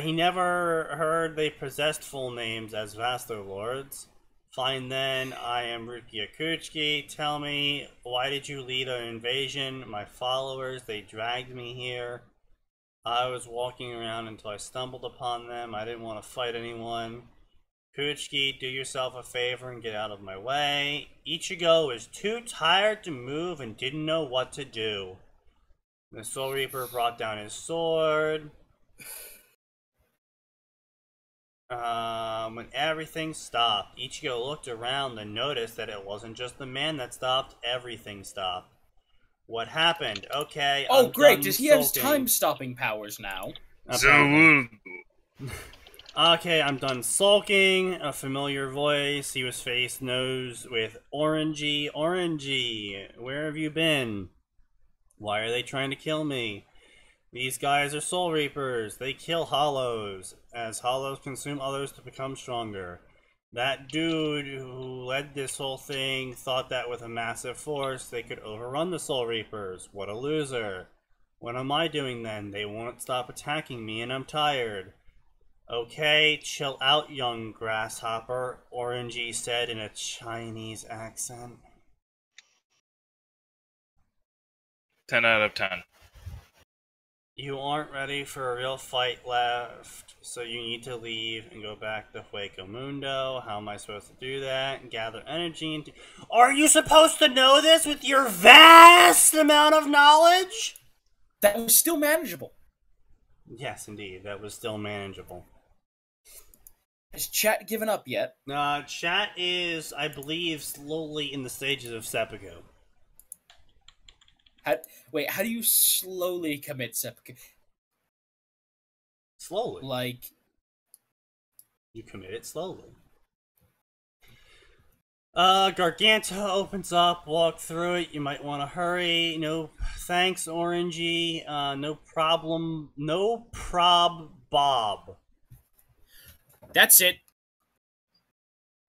He never heard they possessed full names as Vasto Lords. Fine then, I am Rukia Kuchiki. Tell me, why did you lead an invasion? My followers, they dragged me here. I was walking around until I stumbled upon them. I didn't want to fight anyone. Kuchiki, do yourself a favor and get out of my way. Ichigo was too tired to move and didn't know what to do. The Soul Reaper brought down his sword. When everything stopped, Ichigo looked around and noticed that it wasn't just the man that stopped, everything stopped. What happened? Okay, oh, great, does he have time-stopping powers now? Okay, I'm done sulking. A familiar voice. He was face-nosed with Orangey. Orangey, where have you been? Why are they trying to kill me? These guys are Soul Reapers. They kill Hollows, as Hollows consume others to become stronger. That dude who led this whole thing thought that with a massive force they could overrun the Soul Reapers. What a loser. What am I doing then? They won't stop attacking me and I'm tired. Okay, chill out, young grasshopper, Orangey said in a Chinese accent. 10 out of 10. You aren't ready for a real fight left, so you need to leave and go back to Hueco Mundo. How am I supposed to do that? And gather energy into... Are you supposed to know this with your vast amount of knowledge? That was still manageable. Yes, indeed. That was still manageable. Has chat given up yet? Chat is, I believe, slowly in the stages of seppuku. How do you slowly commit seppuku? Slowly. Like... You commit it slowly. Garganta opens up, walk through it, you might want to hurry. No, thanks, Orangey. No problem. No prob, Bob. That's it.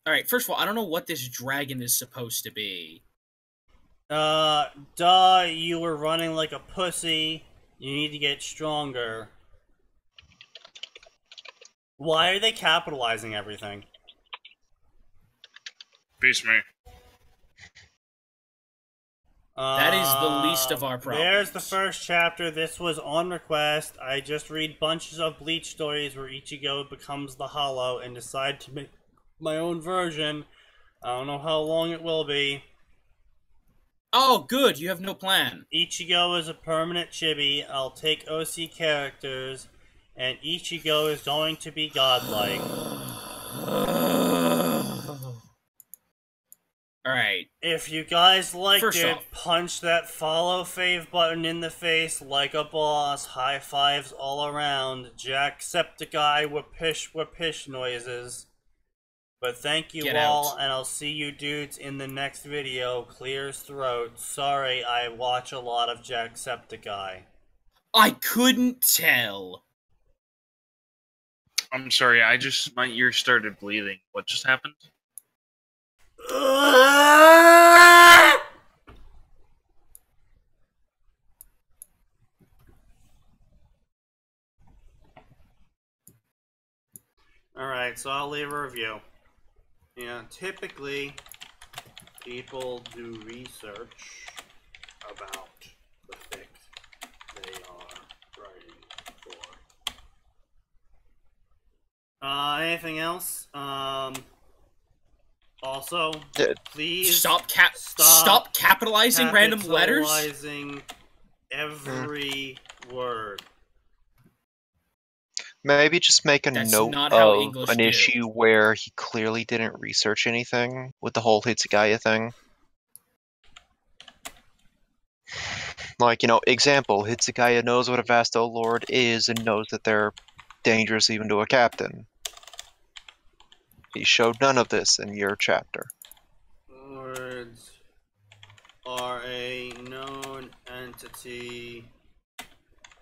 Alright, first of all, I don't know what this dragon is supposed to be. You were running like a pussy. You need to get stronger. Why are they capitalizing everything? Beats me. That is the least of our problems. There's the first chapter. This was on request. I just read bunches of Bleach stories where Ichigo becomes the Hollow and decide to make my own version. I don't know how long it will be. Oh, good. You have no plan. Ichigo is a permanent chibi. I'll take OC characters, and Ichigo is going to be godlike. Alright. If you guys liked it, punch that follow fave button in the face like a boss. High fives all around. Jacksepticeye whoop-pish noises. But thank you all, and I'll see you dudes in the next video. Clears throat. Sorry, I watch a lot of Jacksepticeye. I couldn't tell. I'm sorry, my ears started bleeding. What just happened? Alright, so I'll leave a review. Yeah, typically, people do research about the fic they are writing for. Anything else? Also, please stop capitalizing random letters. Capitalizing every word. Maybe just make a That's note not how of English an do. issue where he clearly didn't research anything with the whole Hitsugaya thing. Like, example, Hitsugaya knows what a Vasto Lord is and knows that they're dangerous even to a captain. He showed none of this in your chapter. Words are a known entity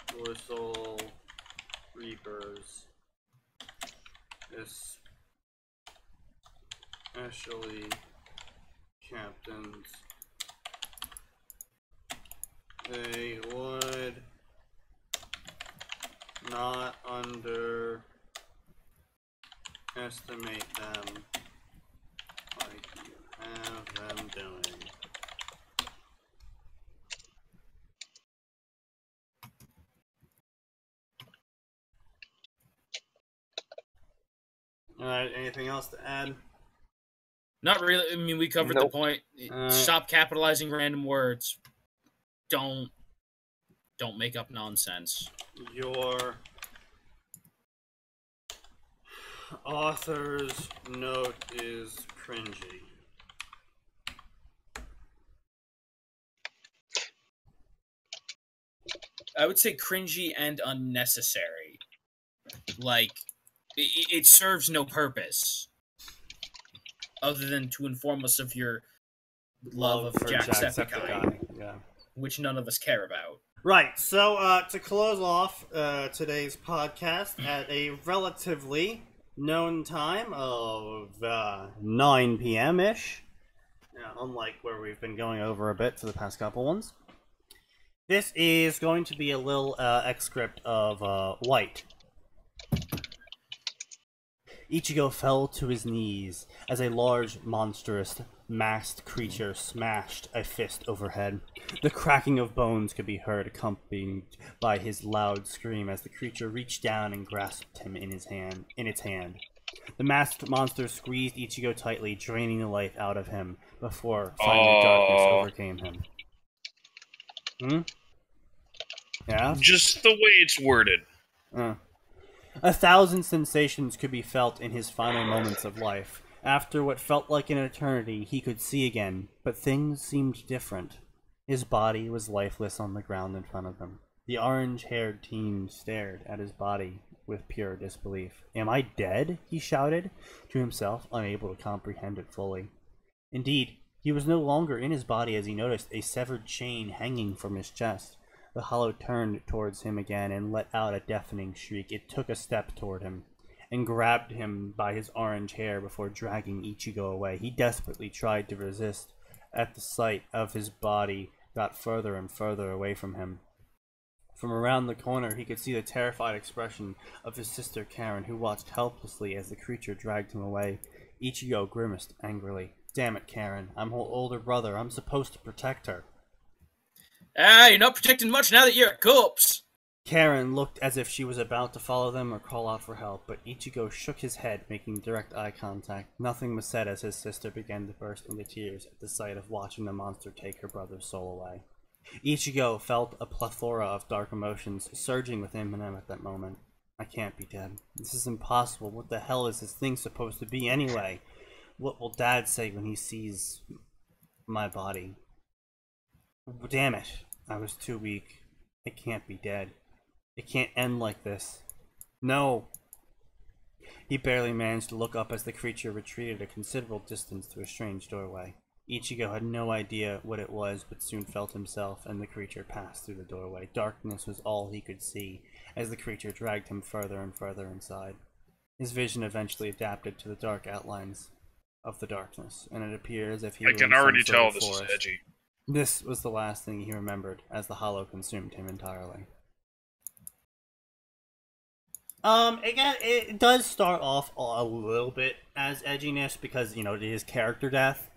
for soul reapers, especially captains. They would not underestimate them like you have them doing. Alright, anything else to add? Not really. I mean, we covered the point. Stop capitalizing random words. Don't make up nonsense. Your author's note is cringy. I would say cringy and unnecessary. Like, it serves no purpose other than to inform us of your love of Jacksepticeye, yeah, which none of us care about. Right, so to close off today's podcast at a relatively known time of 9 p.m.-ish, unlike where we've been going over a bit for the past couple ones, this is going to be a little excerpt of White. Ichigo fell to his knees as a large, monstrous, masked creature smashed a fist overhead. The cracking of bones could be heard, accompanied by his loud scream as the creature reached down and grasped him in its hand. The masked monster squeezed Ichigo tightly, draining the life out of him before finally darkness overcame him. Yeah? Just the way it's worded. 1,000 sensations could be felt in his final moments of life. After what felt like an eternity, he could see again, but things seemed different. His body was lifeless on the ground in front of him. The orange-haired teen stared at his body with pure disbelief. "Am I dead?" he shouted to himself, unable to comprehend it fully. Indeed, he was no longer in his body as he noticed a severed chain hanging from his chest. The hollow turned towards him again and let out a deafening shriek. It took a step toward him and grabbed him by his orange hair before dragging Ichigo away. He desperately tried to resist. At the sight of his body got further and further away from him. From around the corner, he could see the terrified expression of his sister Karen, who watched helplessly as the creature dragged him away. Ichigo grimaced angrily. "Damn it, Karen. I'm her older brother. I'm supposed to protect her." You're not protecting much now that you're a corpse. Karen looked as if she was about to follow them or call out for help, but Ichigo shook his head, making direct eye contact. Nothing was said as his sister began to burst into tears at the sight of watching the monster take her brother's soul away. Ichigo felt a plethora of dark emotions surging within him at that moment. "I can't be dead. This is impossible. What the hell is this thing supposed to be anyway? What will Dad say when he sees my body? Damn it. I was too weak. It can't be dead. It can't end like this. No." He barely managed to look up as the creature retreated a considerable distance to a strange doorway. Ichigo had no idea what it was, but soon felt himself and the creature pass through the doorway. Darkness was all he could see as the creature dragged him further and further inside. His vision eventually adapted to the dark outlines of the darkness, and it appeared as if he I were can in some already sort tell of this is forest. edgy. This was the last thing he remembered, as the hollow consumed him entirely. Again, it does start off a little bit as edginess because, you know, it is character death.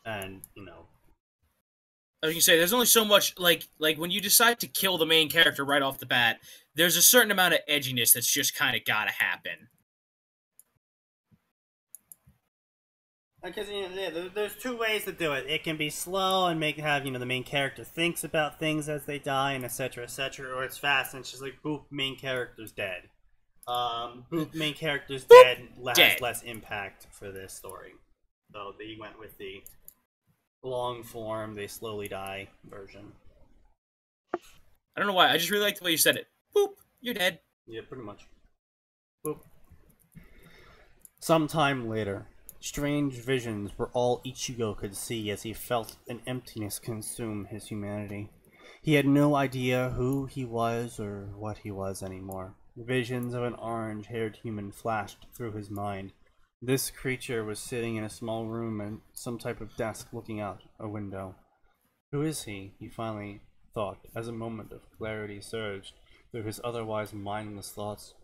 And, you know. I was gonna say, there's only so much, like when you decide to kill the main character right off the bat, there's a certain amount of edginess that's just kind of gotta happen. Because, you know, there's two ways to do it. It can be slow and have, you know, the main character thinks about things as they die and etc., or it's fast and it's just like, boop, main character's dead. Boop, main character's dead has less impact for this story. So they went with the long form, they slowly die version. I don't know why, I just really like the way you said it. Boop, you're dead. Yeah, pretty much. Boop. Sometime later, strange visions were all Ichigo could see as he felt an emptiness consume his humanity. He had no idea who he was or what he was anymore. Visions of an orange-haired human flashed through his mind. This creature was sitting in a small room and some type of desk looking out a window. Who is he? He finally thought, as a moment of clarity surged through his otherwise mindless thoughts.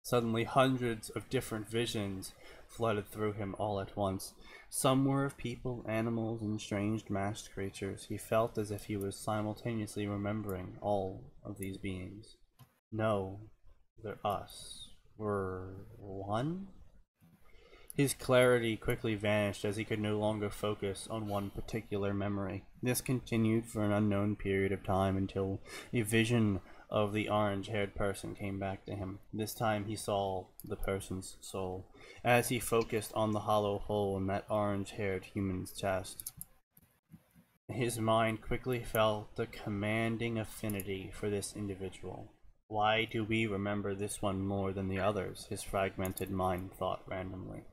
Suddenly, hundreds of different visions flooded through him all at once. Some were of people, animals, and strange masked creatures. He felt as if he was simultaneously remembering all of these beings. No, they're us. We're one? His clarity quickly vanished as he could no longer focus on one particular memory. This continued for an unknown period of time until a vision of the orange-haired person came back to him. This time he saw the person's soul, as he focused on the hollow hole in that orange-haired human's chest. His mind quickly felt a commanding affinity for this individual. Why do we remember this one more than the others? His fragmented mind thought randomly.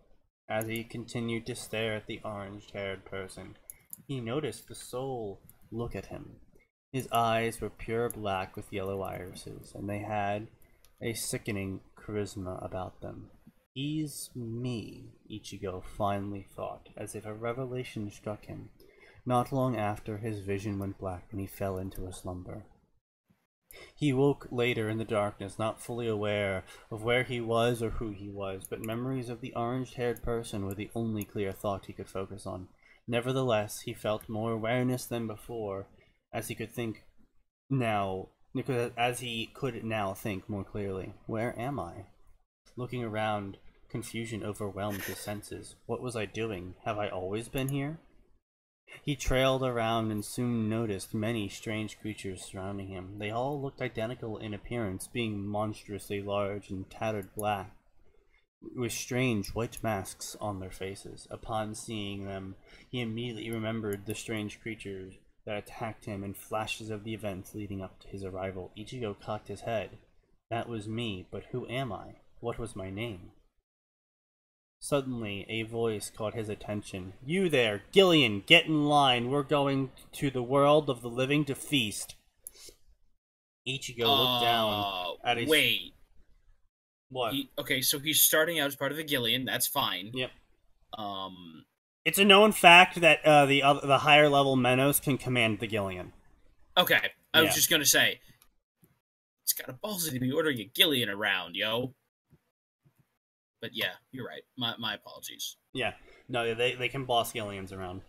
As he continued to stare at the orange-haired person, he noticed the soul look at him. His eyes were pure black with yellow irises, and they had a sickening charisma about them. He's me, Ichigo finally thought, as if a revelation struck him. Not long after, his vision went black and he fell into a slumber. He woke later in the darkness, not fully aware of where he was or who he was, but memories of the orange-haired person were the only clear thought he could focus on. Nevertheless, he felt more awareness than before, as he could now think more clearly. Where am I? Looking around, confusion overwhelmed his senses. What was I doing? Have I always been here? He trailed around and soon noticed many strange creatures surrounding him. They all looked identical in appearance, being monstrously large and tattered black, with strange white masks on their faces. Upon seeing them, he immediately remembered the strange creatures that attacked him in flashes of the events leading up to his arrival. Ichigo cocked his head. That was me, but who am I? What was my name? Suddenly, a voice caught his attention. You there, Gillian, get in line. We're going to the world of the living to feast. Ichigo looked down at a... Wait. What? Okay, so he's starting out as part of the Gillian. That's fine. Yep. It's a known fact that the higher level Menos can command the Gillian. Okay, I was just gonna say, it's got a ballsy to be ordering a Gillian around, yo. But yeah, you're right. My apologies. Yeah, no, they can boss Gillians around.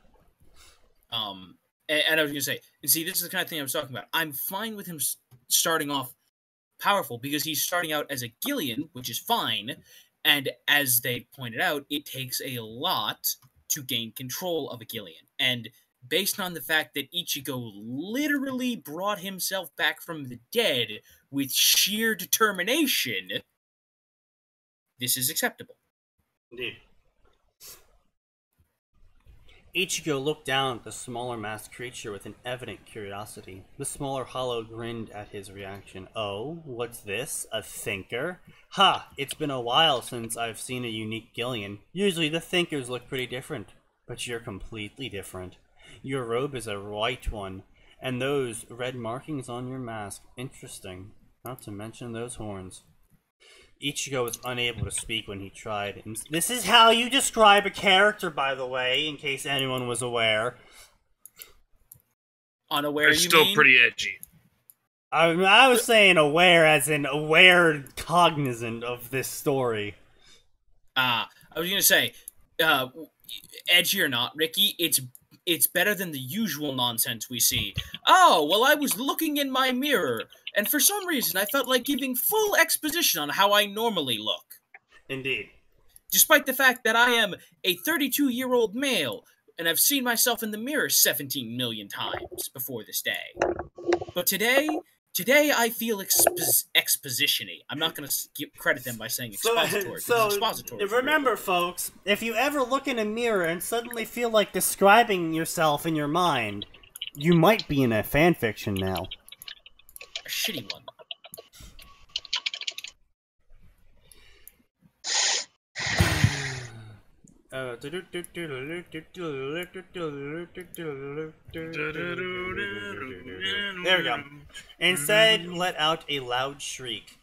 And I was gonna say, and see, this is the kind of thing I was talking about. I'm fine with him starting off powerful because he's starting out as a Gillian, which is fine. And as they pointed out, it takes a lot to gain control of a Gillian. And based on the fact that Ichigo literally brought himself back from the dead with sheer determination, this is acceptable. Indeed. Ichigo looked down at the smaller masked creature with an evident curiosity. The smaller hollow grinned at his reaction. Oh, what's this? A thinker? Ha! It's been a while since I've seen a unique Gillian. Usually the thinkers look pretty different, but you're completely different. Your robe is a white one, and those red markings on your mask. Interesting. Not to mention those horns. Ichigo was unable to speak when he tried. And this is how you describe a character, by the way, in case anyone was aware. Unaware, It's you still mean? pretty edgy. I was saying aware as in aware, cognizant of this story. I was gonna say, edgy or not, Ricky, it's better than the usual nonsense we see. Oh, well, I was looking in my mirror, and for some reason I felt like giving full exposition on how I normally look. Indeed. Despite the fact that I am a 32-year-old male, and I've seen myself in the mirror 17 million times before this day. But today I feel exposition-y. I'm not going to credit them by saying expository. Expository. Remember, folks, if you ever look in a mirror and suddenly feel like describing yourself in your mind, you might be in a fanfiction now. A shitty one. There we go. Instead, let out a loud shriek.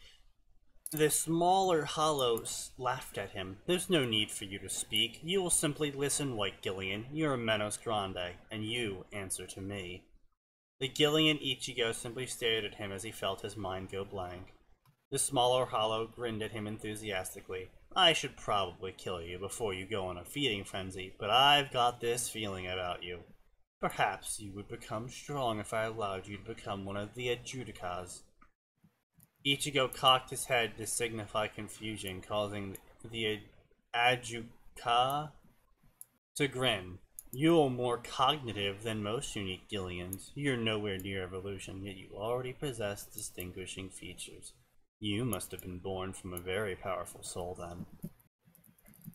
The smaller hollows laughed at him. There's no need for you to speak. You will simply listen, White Gillian. You're a Menos Grande, and you answer to me. The Gillian Ichigo simply stared at him as he felt his mind go blank. The smaller hollow grinned at him enthusiastically. I should probably kill you before you go on a feeding frenzy, but I've got this feeling about you. Perhaps you would become strong if I allowed you to become one of the Adjudicas. Ichigo cocked his head to signify confusion, causing the Adjuka to grin. You're more cognitive than most unique Gillians. You're nowhere near evolution, yet you already possess distinguishing features. You must have been born from a very powerful soul, then.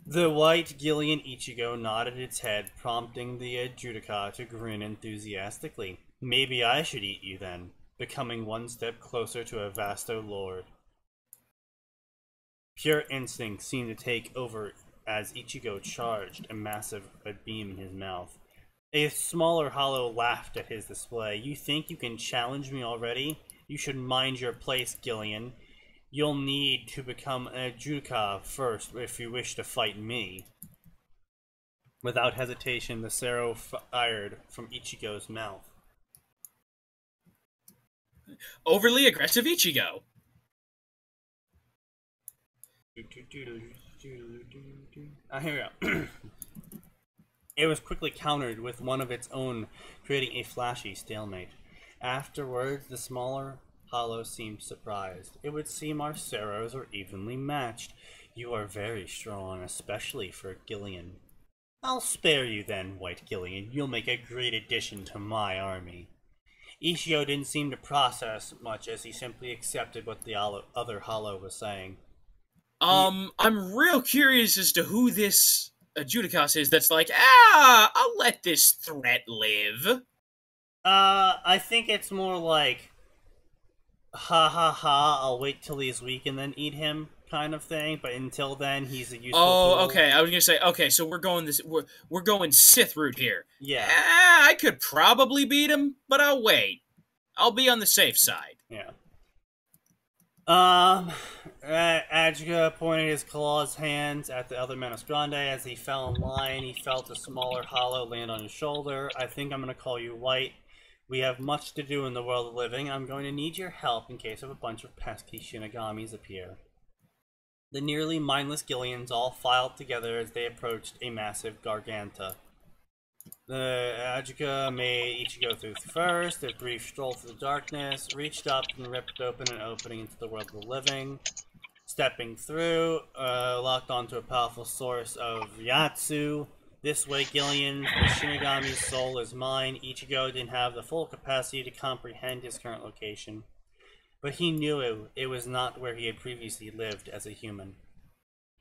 The white Gillian Ichigo nodded its head, prompting the Adjudica to grin enthusiastically. Maybe I should eat you, then, becoming one step closer to a Vasto Lord. Pure instinct seemed to take over as Ichigo charged, a massive beam in his mouth. A smaller hollow laughed at his display. You think you can challenge me already? You should mind your place, Gillian. You'll need to become an Adjudica first if you wish to fight me. Without hesitation, the Sero fired from Ichigo's mouth. Overly aggressive Ichigo. Here we go. It was quickly countered with one of its own, creating a flashy stalemate. Afterwards, the smaller hollow seemed surprised. It would seem our Seros are evenly matched. You are very strong, especially for Gillian. I'll spare you then, White Gillian. You'll make a great addition to my army. Ichigo didn't seem to process much as he simply accepted what the other hollow was saying. I'm real curious as to who this Adjudicas is that's like, I'll let this threat live. I think it's more like, ha ha ha, I'll wait till he's weak and then eat him kind of thing, but until then he's a useful tool. Okay, I was gonna say, okay, so we're going Sith route here. Yeah. I could probably beat him, but I'll wait. I'll be on the safe side. Yeah. Adjuga pointed his claws hands at the other Menos Grande as he fell in line. He felt a smaller hollow land on his shoulder. I think I'm gonna call you White. We have much to do in the world of living. I'm going to need your help in case of a bunch of pesky Shinigamis appear. The nearly mindless Gillians all filed together as they approached a massive Garganta. The Adjuga made Ichigo through first. A brief stroll through the darkness, reached up and ripped open an opening into the world of the living. Stepping through, locked onto a powerful source of Yatsu. This way, Gillian, the Shinigami's soul is mine. Ichigo didn't have the full capacity to comprehend his current location, but he knew it was not where he had previously lived as a human.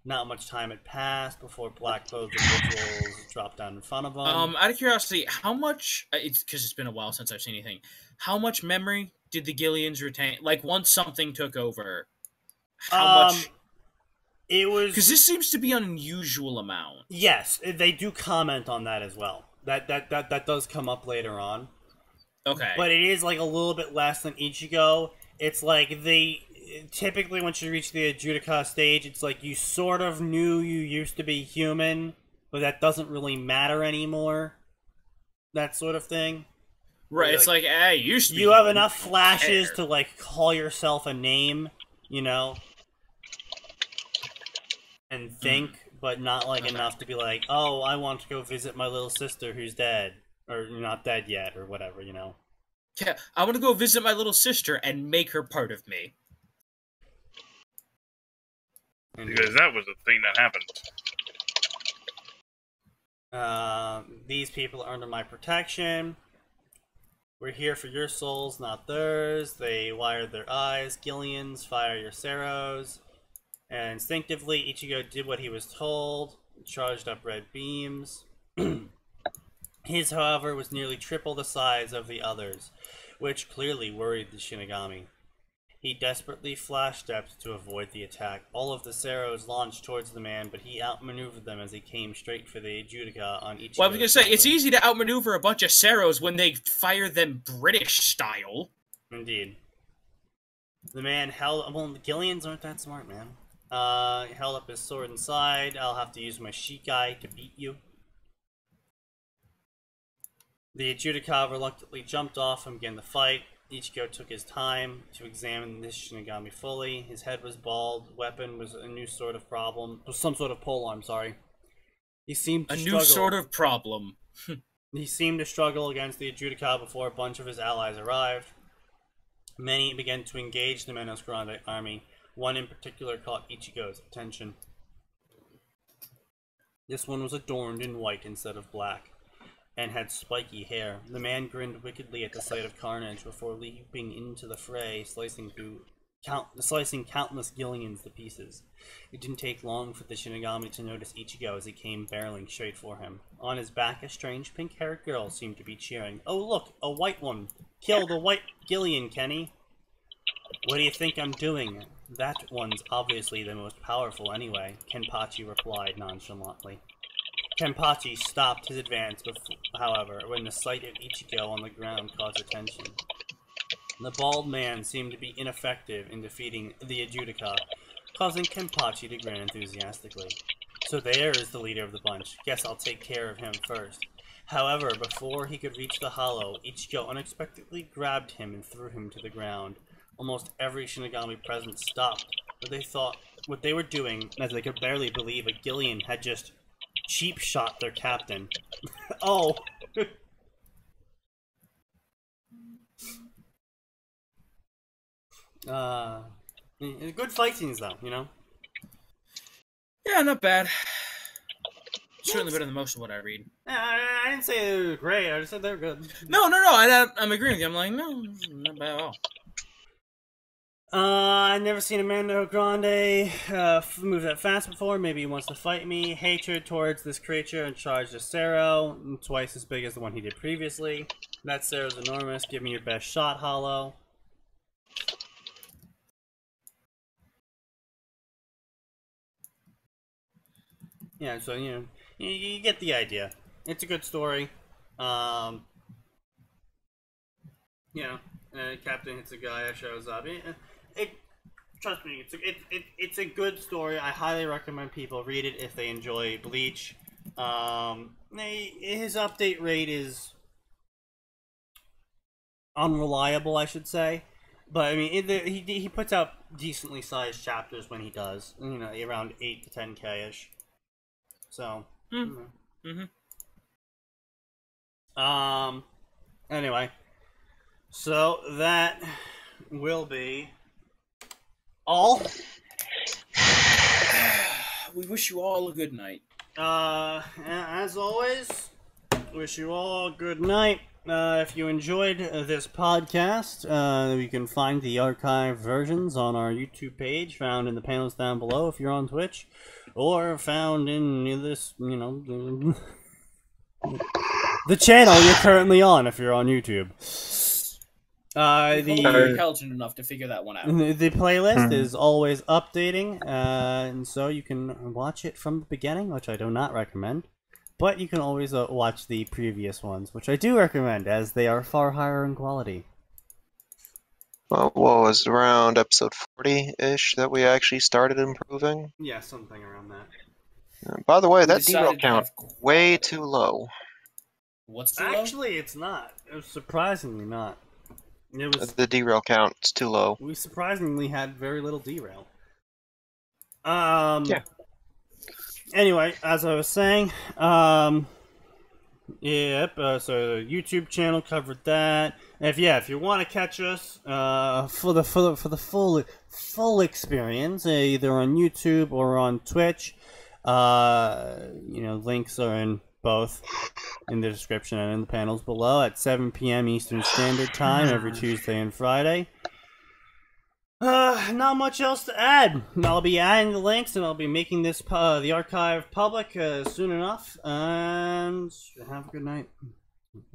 Not much time had passed before black-clothed individuals dropped down in front of him. Out of curiosity, how much, because it's been a while since I've seen anything, how much memory did the Gillians retain? Like, once something took over, how much... It was... Because this seems to be an unusual amount. Yes, they do comment on that as well. That does come up later on. Okay. But it is like a little bit less than Ichigo. It's like typically once you reach the Judica stage, it's like you sort of knew you used to be human, but that doesn't really matter anymore. That sort of thing. Right, it's like, I used to be You have human. enough flashes to, like, call yourself a name, you know? And think, but not, like, enough to be like, oh, I want to go visit my little sister who's dead. Or not dead yet, or whatever, you know? Yeah, I want to go visit my little sister and make her part of me. Because that was a thing that happened. These people are under my protection. We're here for your souls, not theirs. They wired their eyes. Gillians, fire your Ceros. And instinctively, Ichigo did what he was told. Charged up red beams. His, however, was nearly triple the size of the others, which clearly worried the Shinigami. He desperately flash-stepped to avoid the attack. All of the Ceros launched towards the man, but he outmaneuvered them as he came straight for the Judica on each. Well, I was gonna say, it's easy to outmaneuver a bunch of Ceros when they fire them British style. Indeed. The man held... Well, the Gillians aren't that smart, man. He held up his sword and sighed, I'll have to use my Shikai to beat you. The Judica reluctantly jumped off and began the fight. Ichigo took his time to examine this Shinigami fully. His head was bald, weapon was a new sort of problem. Was some sort of polearm, sorry. He seemed to struggle. New sort of problem. He seemed to struggle against the Judica before a bunch of his allies arrived. Many began to engage the Menos Grande army. One in particular caught Ichigo's attention. This one was adorned in white instead of black, and had spiky hair. The man grinned wickedly at the sight of carnage before leaping into the fray, slicing countless Gillians to pieces. It didn't take long for the Shinigami to notice Ichigo as he came barreling straight for him. On his back, a strange pink-haired girl seemed to be cheering. "Oh look, a white one! Kill the white Gillian, Kenny!" "What do you think I'm doing? That one's obviously the most powerful anyway," Kenpachi replied nonchalantly. Kenpachi stopped his advance, however, when the sight of Ichigo on the ground caught attention. The bald man seemed to be ineffective in defeating the Judica, causing Kenpachi to grin enthusiastically. "So there is the leader of the bunch. Guess I'll take care of him first." However, before he could reach the hollow, Ichigo unexpectedly grabbed him and threw him to the ground. Almost every Shinigami present stopped what they were doing, as they could barely believe a Gillian had just cheap shot their captain. Oh! Good fight scenes though, you know? Yeah, not bad. Certainly better than most of what I read. I didn't say they were great, I just said they were good. No, I'm agreeing with you. I'm like, no, not bad at all. I've never seen Amanda Grande move that fast before. Maybe he wants to fight me. Hatred towards this creature and charged a Cero, twice as big as the one he did previously. That Cero's enormous. Give me your best shot, Hollow. Yeah, so, you know, you get the idea. It's a good story. You know, Captain hits a guy that shows up. Trust me, it's a good story. I highly recommend people read it if they enjoy Bleach. His update rate is unreliable, I should say. But I mean, he puts out decently sized chapters when he does. You know, around 8 to 10K ish. So. Anyway, so that will be all. We wish you all a good night. As always, wish you all a good night. If you enjoyed this podcast, you can find the archived versions on our YouTube page, found in the panels down below if you're on Twitch, or found in this, you know, the channel you're currently on if you're on YouTube. You're intelligent enough to figure that one out. The playlist is always updating, and so you can watch it from the beginning, which I do not recommend. But you can always watch the previous ones, which I do recommend, as they are far higher in quality. Well, what was it, around episode 40-ish that we actually started improving? Yeah, something around that. By the way, We that derail decided to count have way quality. too low. What's too low? Actually, it's not. It was surprisingly not. It was. The derail count is too low. We surprisingly had very little derail. Yeah. Anyway, as I was saying, yep. So the YouTube channel covered that. If you want to catch us, for the full experience, either on YouTube or on Twitch, links are in both in the description and in the panels below at 7 p.m. Eastern Standard Time every Tuesday and Friday. Not much else to add. I'll be adding the links and I'll be making this the archive public soon enough. And have a good night.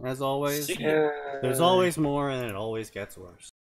As always, there's always more and it always gets worse.